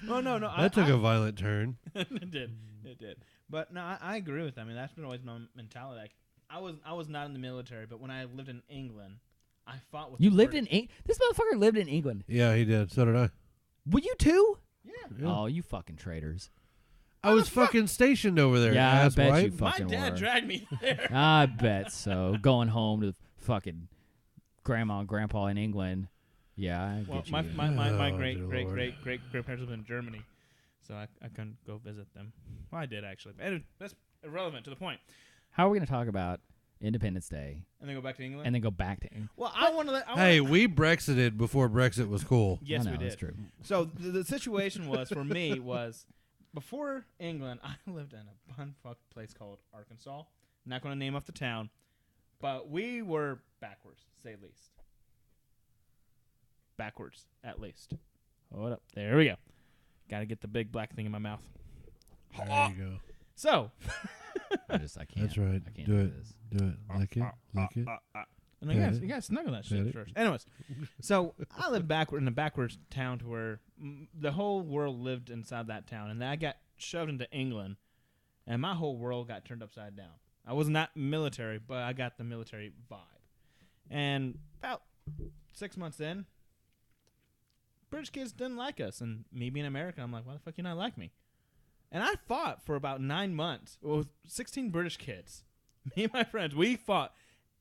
Oh, no. That took a violent turn. It did. But no, I agree with that. I mean, that's been always my mentality. Like, I was not in the military, but when I lived in England, I fought with. You lived in England? This motherfucker lived in England. Yeah, he did. So did I. Were you too? Yeah. Oh, you fucking traitors. I was fucking stationed over there. Yeah, I bet asswipe. you My fucking dad were. dragged me there. I bet so. Going home to fucking grandma and grandpa in England. Yeah, I Well, get you. my Oh, great dear great Lord. great great grandparents live in Germany, so I couldn't go visit them. Well, I did actually, but that's irrelevant to the point. How are we going to talk about Independence Day And then go back to England. and then go back to England? Well, I want to let. Hey, we Brexited before Brexit was cool. yes, I know, we did. That's true. So the situation was for me was before England, I lived in a bumfuck place called Arkansas. Not going to name off the town, but we were backwards, to say the least. Backwards, at least. Hold up. There we go. Got to get the big black thing in my mouth. There you go. So. I can't. That's right. I can't Do do it. this. Do it. Lick it. Lick it. No, Got you guys snuggle that Got shit it. first. Anyways, so I lived in a backwards town to where the whole world lived inside that town, and then I got shoved into England, and my whole world got turned upside down. I was not military, but I got the military vibe. And about 6 months in, British kids didn't like us, and me being American, I'm like, why the fuck you not like me? And I fought for about 9 months with 16 British kids. Me and my friends, we fought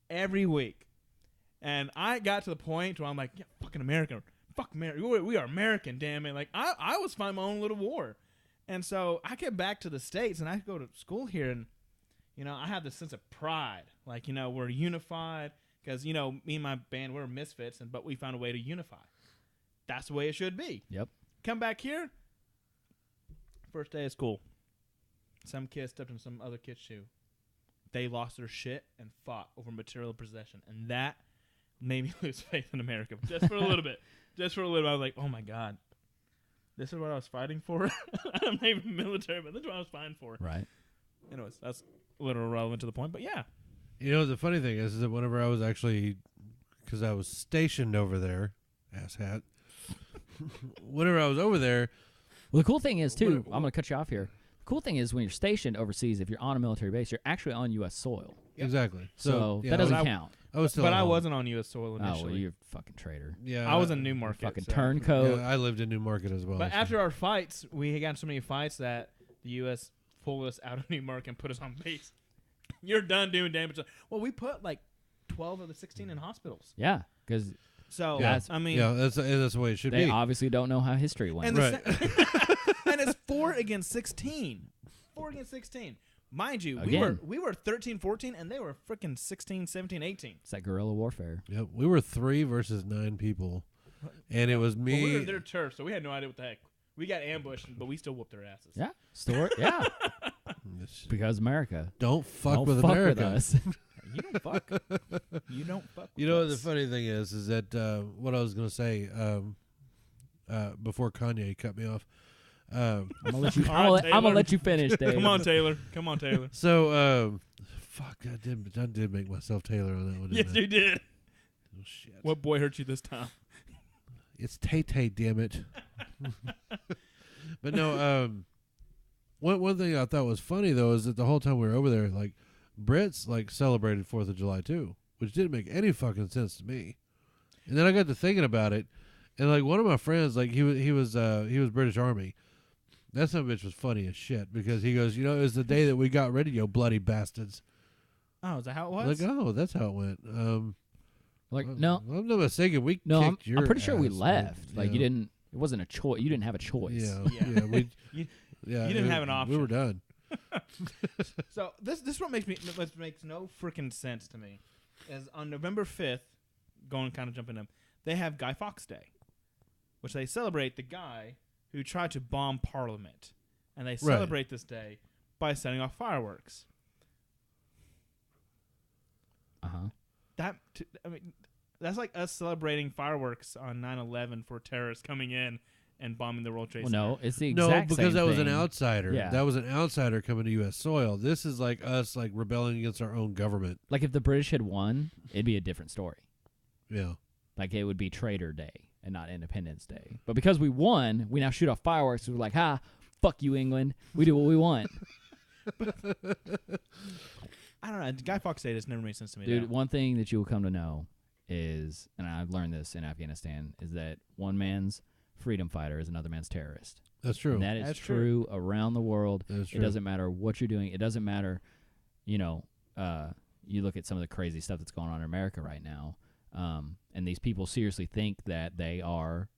every week. And I got to the point where I'm like, yeah, fucking American. Fuck America. We are American, damn it. Like, I was fighting my own little war. And so I get back to the States, and I go to school here, and, I have this sense of pride. Like, we're unified. Because, me and my band, we're misfits, but we found a way to unify. That's the way it should be. Yep. Come back here. First day of school. Some kid stepped in some other kid's shoe. They lost their shit and fought over material possession. And that made me lose faith in America. Just for a little bit. Just for a little bit. I was like, oh my God. This is what I was fighting for? I'm not even military, but this is what I was fighting for. Right. Anyways, that's a little irrelevant to the point. But yeah. The funny thing is that whenever I was actually, because I was stationed over there, asshat, whenever I was over there. Well, the cool thing is, too, I'm going to cut you off here. The cool thing is when you're stationed overseas, if you're on a military base, you're actually on U.S. soil. Yep. Exactly. So yeah, that doesn't I- count. I was still But at I home. wasn't on U.S. soil initially. Oh, well, you're a fucking traitor. Yeah, I was in Newmarket. Fucking so- turncoat. Yeah, I lived in Newmarket as well. But so- after our fights, we got so many fights that the U.S. pulled us out of Newmarket and put us on base. You're done doing damage. Well, we put like 12 of the 16 in hospitals. Yeah, because So, Yeah. I mean, yeah, that's the way it should they be. obviously don't know how history went. and, Right. and it's 4 against 16. 4 against 16. Mind you, Again. we were 13, 14, and they were freaking 16, 17, 18. It's that guerrilla warfare. Yep, we were 3 versus 9 people, and it was me. Well, we were their turf, so we had no idea what the heck. We got ambushed, but we still whooped their asses. Yeah, story. Yeah, This- because America. Don't fuck Don't with fuck America. with us. You don't fuck. You don't fuck with You know, the us. funny thing is that what I was going to say before Kanye cut me off. I'm gonna let you. All I'm right, gonna, I'm gonna Taylor. let you finish, Dave. Come on, Taylor. Come on, Taylor. So, fuck, I did make myself Taylor on that one. Yes, Didn't I? you did. Oh, shit. What boy hurt you this time? It's Tay-Tay, damn it. But no, one thing I thought was funny, though, is that the whole time we were over there, like, Brits, like, celebrated 4th of July, too, which didn't make any fucking sense to me. And then I got to thinking about it, and, like, one of my friends, like, he was British Army. That son of a bitch was funny as shit, because he goes, it was the day that we got rid of you bloody bastards. Oh, is that how it I'm was? like, oh, that's how it went. Like, no. I'm not mistaken. We No, kicked your I'm pretty sure we ass, left. man. Like, you didn't. It wasn't a choice. You didn't have a choice. Yeah, Yeah. we. You- Yeah, you didn't have an We option. were done. So this what makes no freaking sense to me is on November 5th, jumping in, they have Guy Fawkes Day, which they celebrate the guy who tried to bomb Parliament, and they celebrate this day by setting off fireworks. That's like us celebrating fireworks on 9/11 for terrorists coming in and bombing the World Trade Center. No, it's the exact because same that was thing. an outsider. Yeah. That was an outsider coming to U.S. soil. This is like us rebelling against our own government. Like, if the British had won, it'd be a different story. Yeah. Like, it would be Trader Day and not Independence Day. But because we won, we now shoot off fireworks. We're like, fuck you, England. We do what we want. I don't know. Guy Fawkes Day just never made sense to me. Dude, though. one thing that you will come to know is, and I've learned this in Afghanistan, is that one man's freedom fighter is another man's terrorist. That's true. And that is That's true around the world. That's It true. doesn't matter what you're doing. It doesn't matter, you look at some of the crazy stuff that's going on in America right now, and these people seriously think that they are,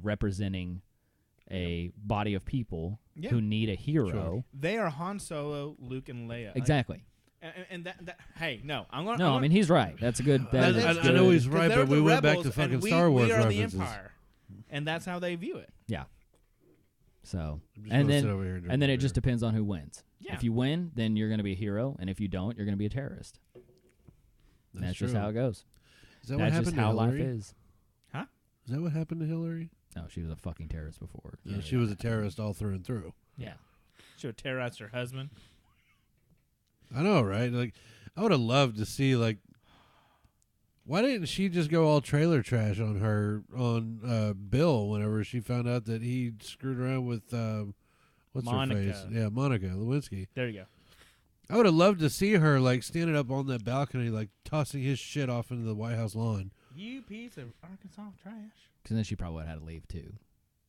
representing a body of people Yeah. who need a hero. Sure. They are Han Solo, Luke, and Leia. Exactly. And that hey, no, I'm going. No, I mean, he's right. That's a good. I, That is I good. know he's right, they're but we the went back rebels, to fucking and Star Wars we are references. the Empire, and that's how they view it. Yeah. So, I'm just and gonna sit then over here and drink and then a it just beer. depends on who wins. Yeah. If you win, then you're going to be a hero, and if you don't, you're going to be a terrorist. And that's just true. how it goes. Is that what That's happened just to how Hillary? life is. Is that what happened to Hillary? No, she was a fucking terrorist before. Yeah, she was a terrorist all through and through. Yeah. She would terrorize her husband. I know, right? Like, I would have loved to see, why didn't she just go all trailer trash on Bill whenever she found out that he screwed around with what's Monica. her face? Yeah, Monica Lewinsky. There you go. I would have loved to see her standing up on that balcony, tossing his shit off into the White House lawn. You piece of Arkansas trash. Because then she probably would have had to leave too.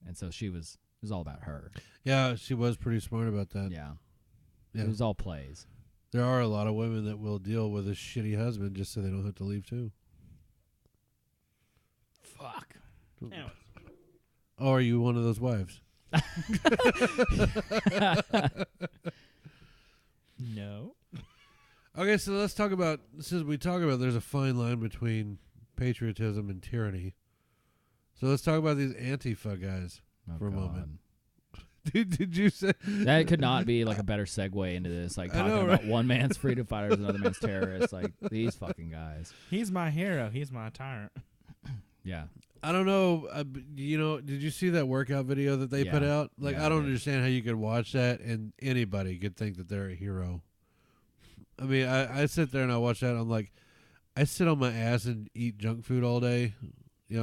And so it was all about her. Yeah, she was pretty smart about that. Yeah. Yeah. It was all plays. There are a lot of women that will deal with a shitty husband just so they don't have to leave too. Fuck. Anyways. Oh, are you one of those wives? No. Okay, so let's talk about, since we talk about there's a fine line between patriotism and tyranny. So let's talk about these Antifa guys Oh, for a God. moment. Did you say That could not be a better segue into this. I Talking know, about right? one man's freedom fighters, another man's terrorists. These fucking guys. He's my hero. He's my tyrant. Yeah. I don't know. Did you see that workout video that they put Yeah. out? Yeah, I I don't did. understand how you could watch that and anybody could think that they're a hero. I mean, I sit there and I watch that. And I'm like, I sit on my ass and eat junk food all day. I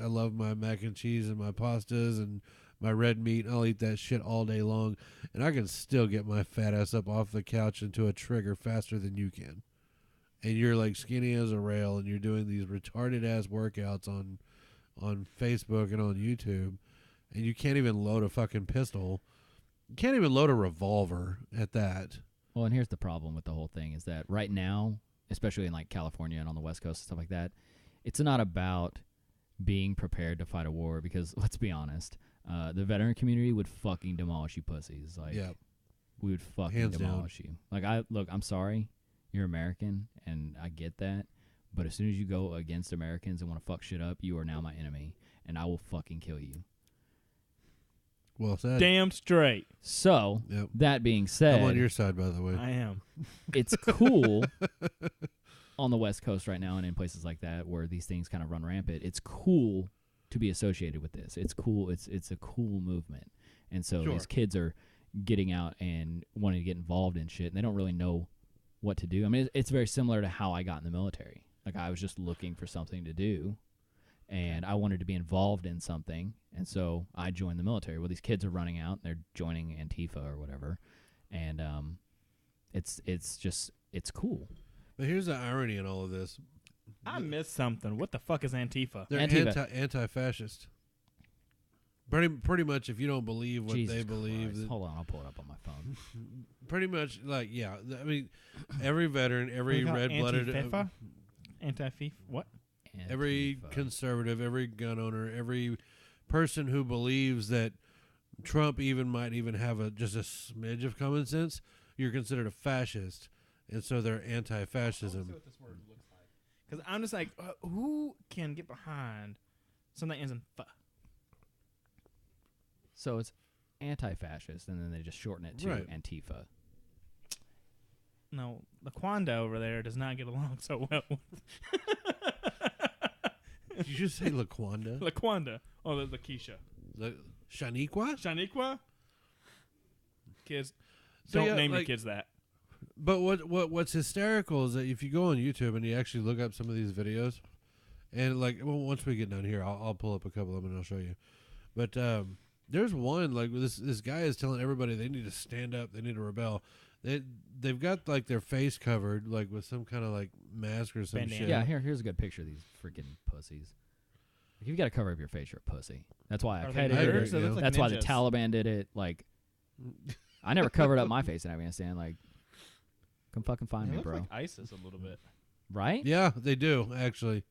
love my mac and cheese and my pastas and my red meat. I'll eat that shit all day long, and I can still get my fat ass up off the couch into a trigger faster than you can. And you're skinny as a rail, and you're doing these retarded ass workouts on Facebook and on YouTube, and you can't even load a fucking pistol. You can't even load a revolver at that. Well, and here's the problem with the whole thing is that right now, especially in California and on the West Coast and stuff like that, it's not about being prepared to fight a war because, let's be honest, the veteran community would fucking demolish you pussies. Yeah. We would fucking Hands down. demolish you. I'm sorry, you're American, and I get that, but as soon as you go against Americans and want to fuck shit up, you are now my enemy, and I will fucking kill you. Well said. Damn straight. So, Yep. that being said, I'm on your side, by the way. I am. it's cool on the West Coast right now and in places like that where these things kind of run rampant. It's cool to be associated with this. It's cool. It's a cool movement. And so Sure. these kids are getting out and wanting to get involved in shit, and they don't really know what to do. I mean, it's very similar to how I got in the military. I was just looking for something to do, and I wanted to be involved in something, and so I joined the military. Well, these kids are running out, and they're joining Antifa or whatever, and it's cool. But here's the irony in all of this. I missed something. What the fuck is Antifa? They're Antifa. anti-fascist. Pretty much, if you don't believe what Jesus they believe, Christ. that Hold on, I'll pull it up on my phone. pretty much, yeah. I mean, every veteran, every What do you call it? red-blooded, Antifa? Anti-thief. What? Every Antifa. conservative, every gun owner, every person who believes that Trump might even have just a smidge of common sense, you're considered a fascist, and so they're anti-fascism. what this word looks like. Because I'm just like, who can get behind something that ends in "f"? So it's anti-fascist, and then they just shorten it to Right. Antifa. No, Laquanda over there does not get along so well with Did you just say Laquanda? Laquanda. Oh, the Keisha. Shaniqua? Shaniqua? Kids, So don't yeah, name your like- kids that. But what's hysterical is that if you go on YouTube and you actually look up some of these videos, and once we get done here, I'll pull up a couple of them and I'll show you. But there's one this guy is telling everybody they need to stand up, they need to rebel. They've got their face covered with some kind of mask or some Bandana. shit. Yeah, here's a good picture of these freaking pussies. If you've got to cover up your face, you're a pussy. That's why Are I they did nerds? it. They look like That's why the ninjas. Taliban did it. I never covered up my face in Afghanistan. Come fucking find They me, look bro. like ISIS a little bit. Right? Yeah, they do actually.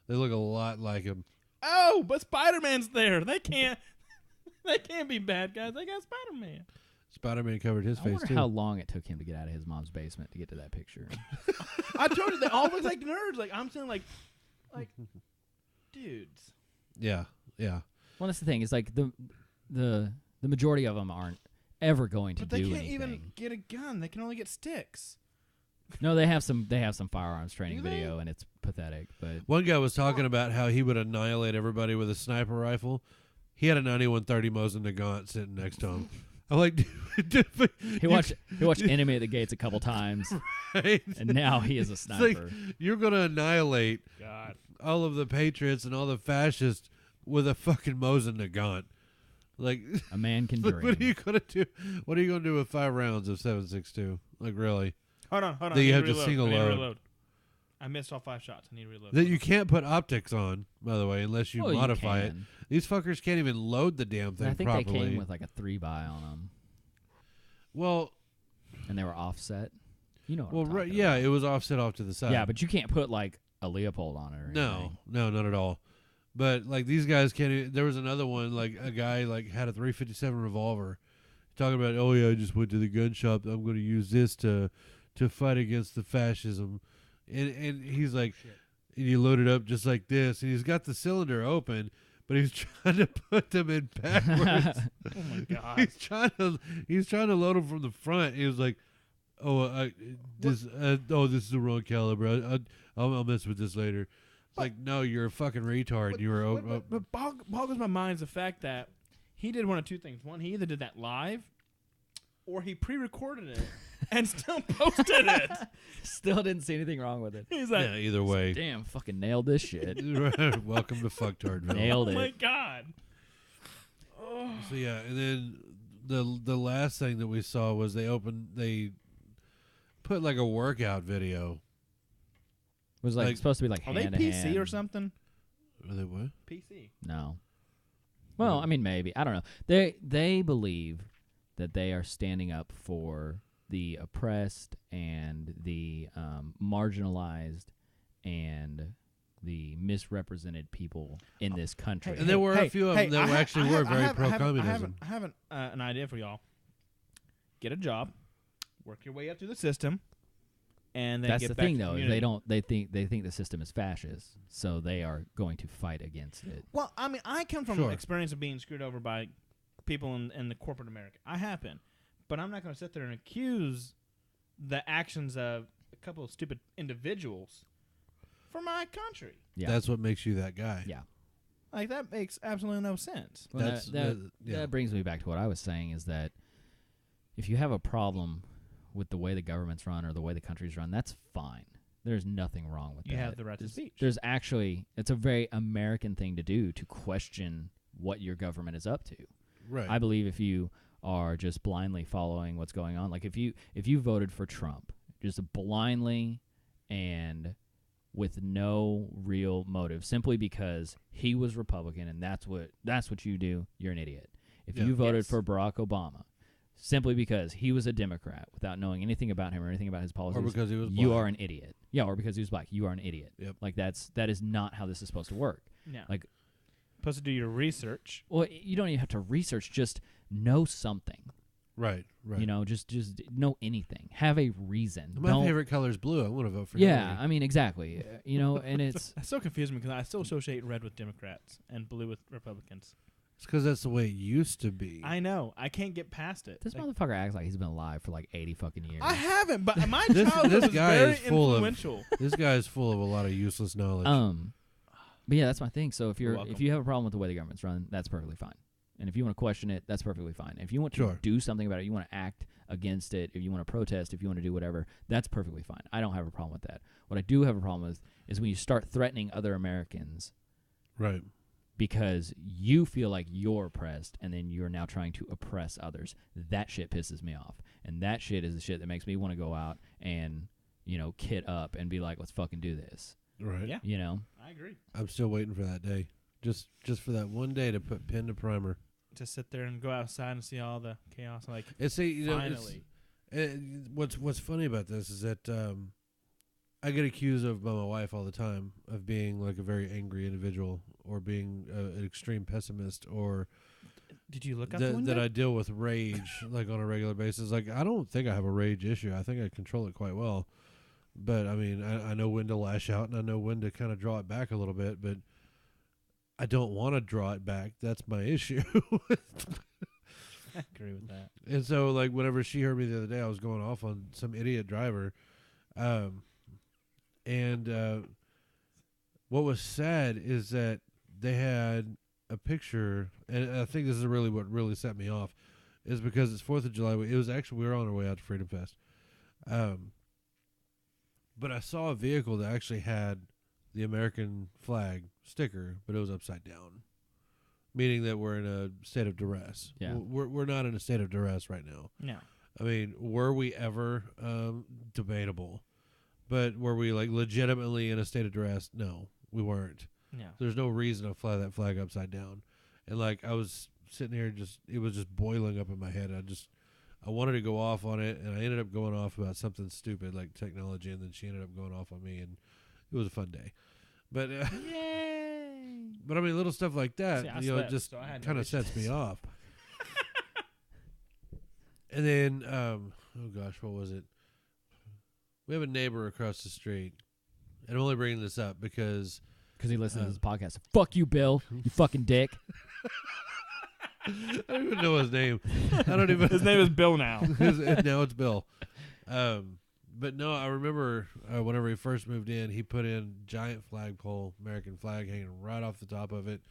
They look a lot like him. Oh, but Spider-Man's there. They can't. They can't be bad guys. They got Spider-Man. Spider-Man covered his I face wonder too. how long it took him to get out of his mom's basement to get to that picture. I told you they all look like nerds. I'm saying like dudes. Yeah. Well, that's the thing. It's the majority of them aren't ever going to But they do can't anything. even get a gun. They can only get sticks. No, they have some firearms training Do they? video, and it's pathetic. But One guy was talking about how he would annihilate everybody with a sniper rifle. He had a 9130 Mosin Nagant sitting next to him. I'm like, dude, he watched Enemy at the Gates a couple times, right? and now he is a It's like, sniper. you're going to annihilate God. all of the patriots and all the fascists with a fucking Mosin Nagant. A man can What dream. are you going to do? What are you going to do with 5 rounds of 7.62? Really? Hold on. That I need you have to reload. single I need load. reload. I missed all 5 shots. I need to reload. That you can't put optics on, by the way, unless you Well, modify it. can. These fuckers can't even load the damn thing I think properly. they came with a 3x on them, well, and they were offset. You know what well, I'm right, talking yeah, about. it was offset off to the side. Yeah, but you can't put a Leopold on it or no, anything. no, not at all. But these guys can't. There was another one, a guy had a 357 revolver, talking about, oh yeah, I just went to the gun shop. I'm going to use this to fight against the fascism, and he's like, and you load it up just like this, and he's got the cylinder open, but he's trying to put them in backwards. Oh my God. he's trying to load them from the front. He was like, this is the wrong caliber. I'll mess with this later. It's like, no, you're a fucking retard. You were But boggles my mind is the fact that he did one of two things. One, he either did that live, or he pre-recorded it and still posted it. Still didn't see anything wrong with it. He's like, yeah, either way. Damn, fucking nailed this shit. Welcome to Fucktardville. Nailed oh it. my God. Oh. So yeah, and then the last thing that we saw was they put a workout video. It was supposed to be Are they hand to PC hand. or something? Are they what? PC. No. Well, I mean, maybe. I don't know. They believe that they are standing up for the oppressed and the marginalized and the misrepresented people in this country. And there were a few of them that actually were very pro-communism. I have an idea for y'all. Get a job, work your way up through the system, and then That's get the back thing, to though. community. They think the system is fascist, so they are going to fight against it. Well, I mean, I come from Sure. an experience of being screwed over by people in the corporate America. I have been. But I'm not going to sit there and accuse the actions of a couple of stupid individuals for my country. Yeah. That's what makes you that guy. Yeah. That makes absolutely no sense. Well, That's that brings me back to what I was saying, is that if you have a problem with the way the government's run or the way the country's run, that's fine. There's nothing wrong with that. You have the right to speech. There's actually, it's a very American thing to do, to question what your government is up to. Right. I believe if you are just blindly following what's going on, if you voted for Trump just blindly and with no real motive, simply because he was Republican and that's what you do, you're an idiot. If you voted for Barack Obama simply because he was a Democrat without knowing anything about him or anything about his policies, or because he was you black. are an idiot. Yeah, or because he was black. You are an idiot. Yep. Like that is not how this is supposed to work. No. Like, supposed to do your research. well, you don't even have to research. Just know something. Right. You know, just know anything. Have a reason. My favorite color is blue. I want to vote for Yeah, Hillary. I mean, exactly. You know, and it's That still confuses me because I still associate red with Democrats and blue with Republicans. It's because that's the way it used to be. I know. I can't get past it. this Like, motherfucker acts like he's been alive for like 80 fucking years. I haven't, but my This- childhood this was guy very is full of- influential. This guy is full of a lot of useless knowledge. But yeah, that's my thing. So if You're if welcome. you have a problem with the way the government's run, that's perfectly fine. And if you want to question it, that's perfectly fine. If you want to Sure. do something about it, you want to act against it, if you want to protest, if you want to do whatever, that's perfectly fine. I don't have a problem with that. What I do have a problem with is when you start threatening other Americans Right. because you feel like you're oppressed and then you're now trying to oppress others. That shit pisses me off. And that shit is the shit that makes me want to go out and, you know, kit up and be like, let's fucking do this. Right. Yeah. You know? I agree. I'm still waiting for that day. Just for that one day to put pen to primer. To sit there and go outside and see all the chaos. Like, It's finally. what's funny about this is that I get accused of by my wife all the time of being like a very angry individual or being an extreme pessimist or Did you look out the window? that I deal with rage like on a regular basis. Like I don't think I have a rage issue. I think I control it quite well. But I mean, I know when to lash out and I know when to kind of draw it back a little bit. But I don't want to draw it back. That's my issue. I agree with that. And so, like, whenever she heard me the other day, I was going off on some idiot driver. What was sad is that they had a picture, and I think this is really what really set me off, is because it's 4th of July. It was actually, we were on our way out to Freedom Fest. But I saw a vehicle that actually had the American flag sticker, but it was upside down, meaning that we're in a state of duress. Yeah. We're not in a state of duress right now. No. I mean, were we ever debatable? But were we like legitimately in a state of duress? No, we weren't. No. There's no reason to fly that flag upside down. And like I was sitting here, it was just boiling up in my head. I wanted to go off on it, and I ended up going off about something stupid like technology, and then she ended up going off on me, and it was a fun day. But Yay! but I mean, little stuff like that, See, I you know, slept, just so I had no kind of sets me off. And then, oh gosh, what was it? We have a neighbor across the street, and I'm only bringing this up because Because he listens to this podcast. Fuck you, Bill. You fucking dick. I don't even know his name. I don't even. His name is Bill now. Now it's Bill. But no, I remember whenever he first moved in, he put in giant flagpole, American flag hanging right off the top of it.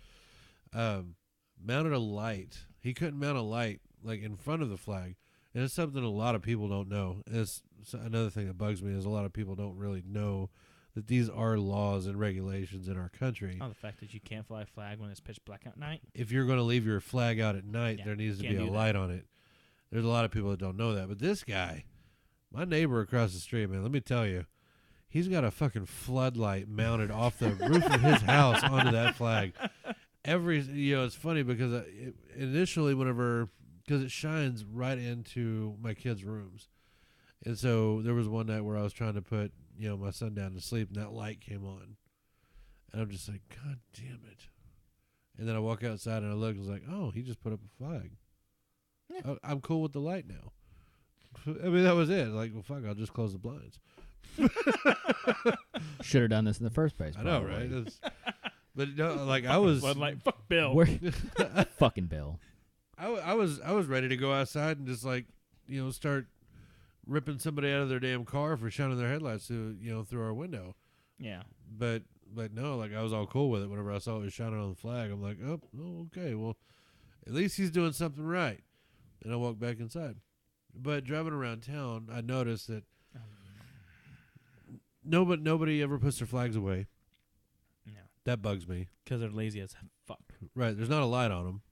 Mounted a light. He couldn't mount a light like in front of the flag, and it's something a lot of people don't know. And it's another thing that bugs me is a lot of people don't really know that these are laws and regulations in our country. Oh, the fact that you can't fly a flag when it's pitch black at night. If you're going to leave your flag out at night, Yeah, there needs to can't be a do that. light on it. There's a lot of people that don't know that. But this guy, my neighbor across the street, man, let me tell you, he's got a fucking floodlight mounted off the roof of his house onto that flag. It's funny because initially because it shines right into my kids' rooms. And so there was one night where I was trying to put, my son down to sleep, and that light came on. And I'm just like, God damn it. And then I walk outside and I look and I was like, oh, he just put up a flag. Yeah. I'm cool with the light now. I mean, that was it. Like, well, fuck, I'll just close the blinds. Should have done this in the first place. I know, probably. right? But no, like I was, Floodlight. Fuck Bill. Fucking Bill. I was ready to go outside and just like, start ripping somebody out of their damn car for shining their headlights through our window. Yeah. But no, like I was all cool with it. Whenever I saw it was shining on the flag, I'm like, oh, okay, well, at least he's doing something right. And I walked back inside. But driving around town, I noticed that nobody ever puts their flags away. No. That bugs me. Because they're lazy as fuck. Right, there's not a light on them.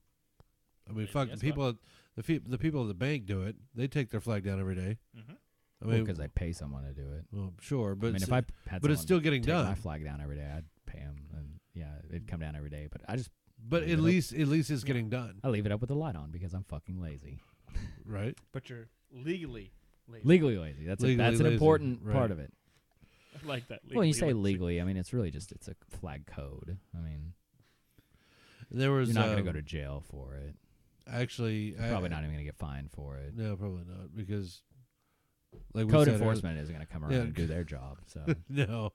I mean, Yeah, fuck, yes, the people at the bank do it. They take their flag down every day. Mm-hmm. I mean, Because they pay someone to do it. well, sure, but I mean, if I had but it's someone still getting take my done. flag down every day, I'd pay him, and yeah, it'd come down every day. But I But leave at it up. least it's getting done, I leave it up with the light on because I'm fucking lazy. right? But you're legally lazy. Legally lazy. That's Legally an lazy, important right. part of it. I like that. Well, when you say legally. legally, I mean it's really just it's a flag code. I mean, There was you're not going to go to jail for it. actually You're probably not even going to get fined for it. No, probably not because like Code we said enforcement isn't going to come around and do their job. So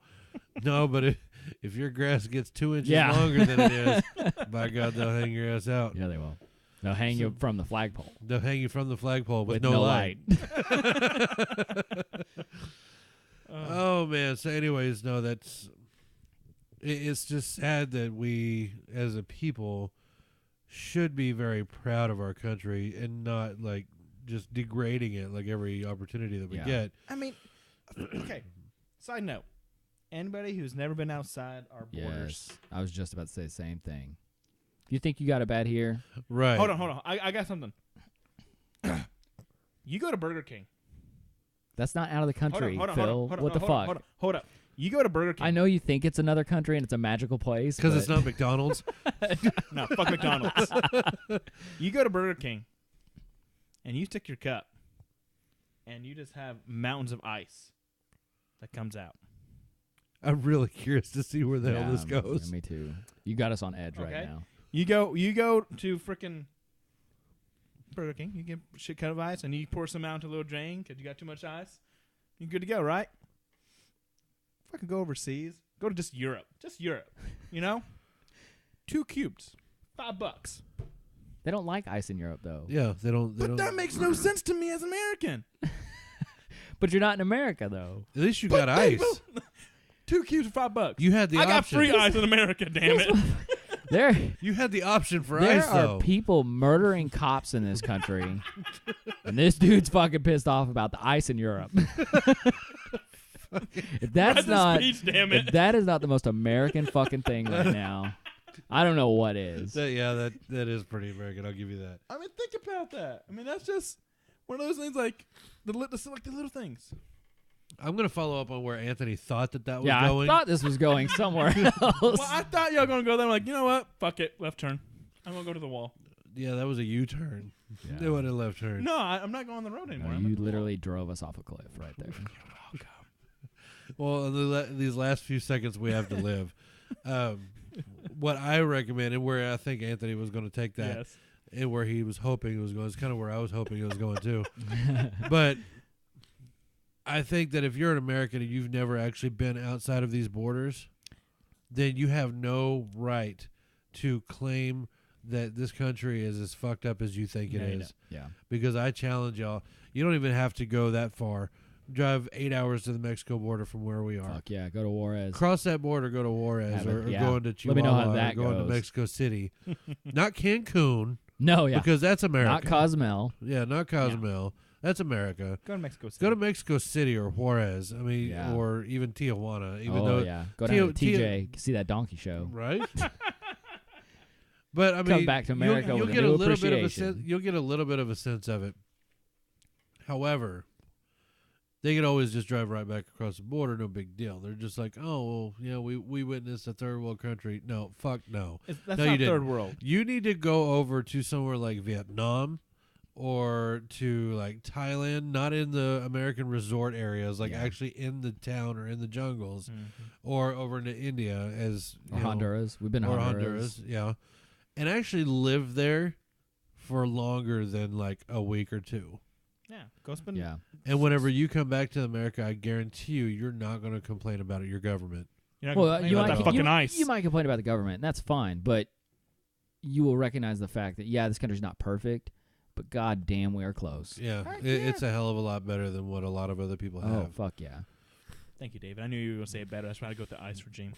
no, but if your grass gets 2 inches Yeah. longer than it is, by God, they'll hang your ass out. yeah, they will. They'll hang you from the flagpole They'll hang you from the flagpole with, with no light. Oh man. So, anyways, no, it's just sad that we, as a people, should be very proud of our country and not like just degrading it like every opportunity that we Yeah. get. I mean, okay. Side note: anybody who's never been outside our borders. Yes, I was just about to say the same thing. You think you got it bad here? Right. Hold on. I got something. You go to Burger King. That's not out of the country, hold on, Phil. What the fuck? Hold up. You go to Burger King. I know you think it's another country and it's a magical place. Because but it's not McDonald's. No, fuck McDonald's. You go to Burger King, and you stick your cup, and you just have mountains of ice that comes out. I'm really curious to see where the hell this Yeah, goes. me too. You got us on edge Okay. right now. You go to frickin' Burger King. You get a shit cut of ice, and you pour some out into a little drain because you got too much ice. You're good to go, right? Fucking go overseas. Go to just Europe. You know? 2 cubes. $5. They don't like ice in Europe though. Yeah, they don't. But that makes no sense to me as an American. But you're not in America though. At least you got ice. 2 cubes for $5. You had the I got option. free ice in America, damn it. There You had the option for there ice, are though. people murdering cops in this country. And this dude's fucking pissed off about the ice in Europe. If that's Read the not speech, damn if it. that is not the most American fucking thing right now, I don't know what is. That is pretty American. I'll give you that. I mean, think about that. I mean, that's just one of those things like the little things. I'm gonna follow up on where Anthony thought that was Yeah, going. I thought this was going somewhere else. Well, I thought y'all gonna go there. I'm like, you know what? Fuck it. Left turn. I'm gonna go to the wall. Yeah, that was a U-turn. Yeah. It would have left turn. No, I'm not going on the road No, anymore. I'm you at the literally drove us off a cliff right there. Well, these last few seconds we have to live. What I recommend, and where I think Anthony was going to take wall. that, Yes. and where he was hoping it was going, is kind of where I was hoping it was going too. But I think that if you're an American and you've never actually been outside of these borders, then you have no right to claim that this country is as fucked up as you think it is. Yeah. Because I challenge y'all, you don't even have to go that far. Drive 8 hours to the Mexico border from where we are. Fuck yeah, go to Juarez. Cross that border, go to Juarez, Have it, or yeah. going to Let Chihuahua, me know how or that going to goes. Mexico City. Not Cancun, No, yeah. because that's America. Not Cozumel. Yeah, not Cozumel. That's America. Go to Mexico City. Go to Mexico City or Juarez. I mean, Yeah. or even Tijuana. Even Oh, though, yeah. Go down to TJ, see that donkey show. right? But I mean, Come back to America you'll with a get new a little bit of a appreciation. sense. You'll get a little bit of a sense of it. However, they could always just drive right back across the border. No big deal. They're just like, oh, well, you know, we witnessed a third world country. No, fuck no. That's No, you not didn't. third world. You need to go over to somewhere like Vietnam or to like Thailand, not in the American resort areas, like Yeah. actually in the town or in the jungles, Mm-hmm. or over into India as Or you know, Honduras. We've been to or Honduras. yeah, and actually live there for longer than like a week or two. Yeah. Go spend. Yeah. And whenever you come back to America, I guarantee you're not going to complain about it. Your government. You're not Well, gonna you complain might, about that fucking ice. you might complain about the government, and that's fine, but you will recognize the fact that, yeah, this country's not perfect, but god damn, we are close. Yeah, Heck it's a hell of a lot better than what a lot of other people Oh, have. fuck yeah. Thank you, David. I knew you were gonna say it better. That's why I go with the ice regime.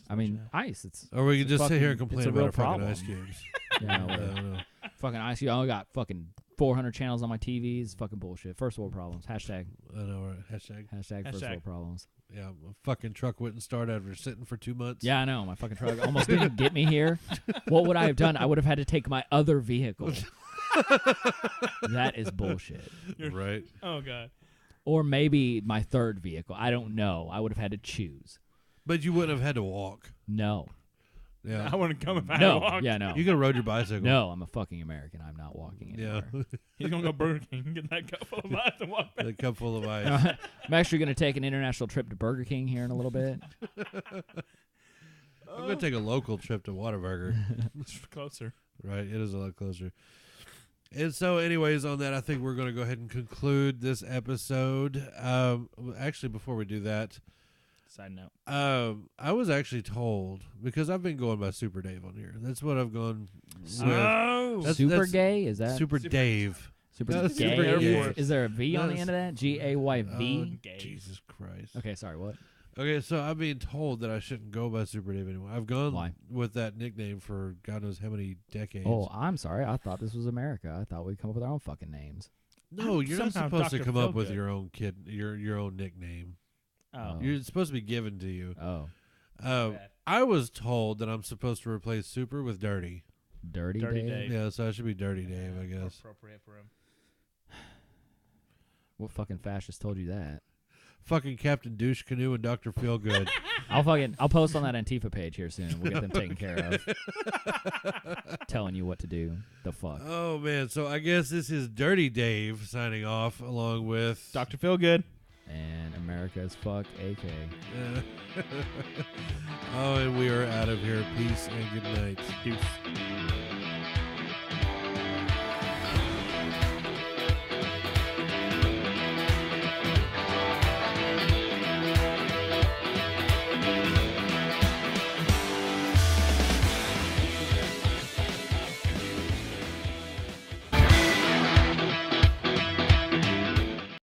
I mean, ice, it's Or we could It's a just sit here and fucking- complain it's a about real our fucking problem. ice cubes. yeah, I whatever. don't know. Fucking ice. I only got fucking 400 channels on my TV. It's fucking bullshit. First world problems. Hashtag. I know. Right? Hashtag. First Hashtag. world problems. Yeah, my fucking truck wouldn't start after sitting for 2 months. Yeah, I know. My fucking truck almost didn't get me here. What would I have done? I would have had to take my other vehicle. That is bullshit. Right. Oh god. Or maybe my third vehicle. I don't know. I would have had to choose. But you wouldn't have had to walk. No. Yeah. I wouldn't come if I No, walked. yeah, no. You could have rode your bicycle. No, I'm a fucking American. I'm not walking Yeah. anywhere. He's gonna go Burger King and get that cup full of ice and walk back. A cup full of ice. I'm actually going to take an international trip to Burger King here in a little bit. I'm going to take a local trip to Whataburger. It's closer. Right, it is a lot closer. And so, anyways, on that, I think we're going to go ahead and conclude this episode. Actually, before we do that, Side note. I was actually told, because I've been going by Super Dave on here. That's what I've gone with. Oh, Super gay? Is that Super Dave. super No, gay? Super Gay. Is there a V on the No, end of that? GAYV? Gay. Jesus Christ. Okay, sorry, what? Okay, so I'm being told that I shouldn't go by Super Dave anymore. I've gone Why? with that nickname for God knows how many decades. Oh, I'm sorry. I thought this was America. I thought we'd come up with our own fucking names. No, you're not somehow supposed to Dr. come up with Philgood. your own your own nickname. Oh. You're supposed to be given to you. Oh, Bad. I was told that I'm supposed to replace Super with Dirty. Dirty, Dirty Dave? Dave. Yeah, so I should be Dirty Dave, I More guess. appropriate for him. What fucking fascist told you that? Fucking Captain Douche Canoe and Dr. Feelgood. I'll post on that Antifa page here soon. We'll get them taken care of. Telling you what to do. The fuck. Oh, man. So I guess this is Dirty Dave signing off along with... Dr. Philgood. And America's fuck AK. Oh, and we are out of here. Peace and good night. Deuce.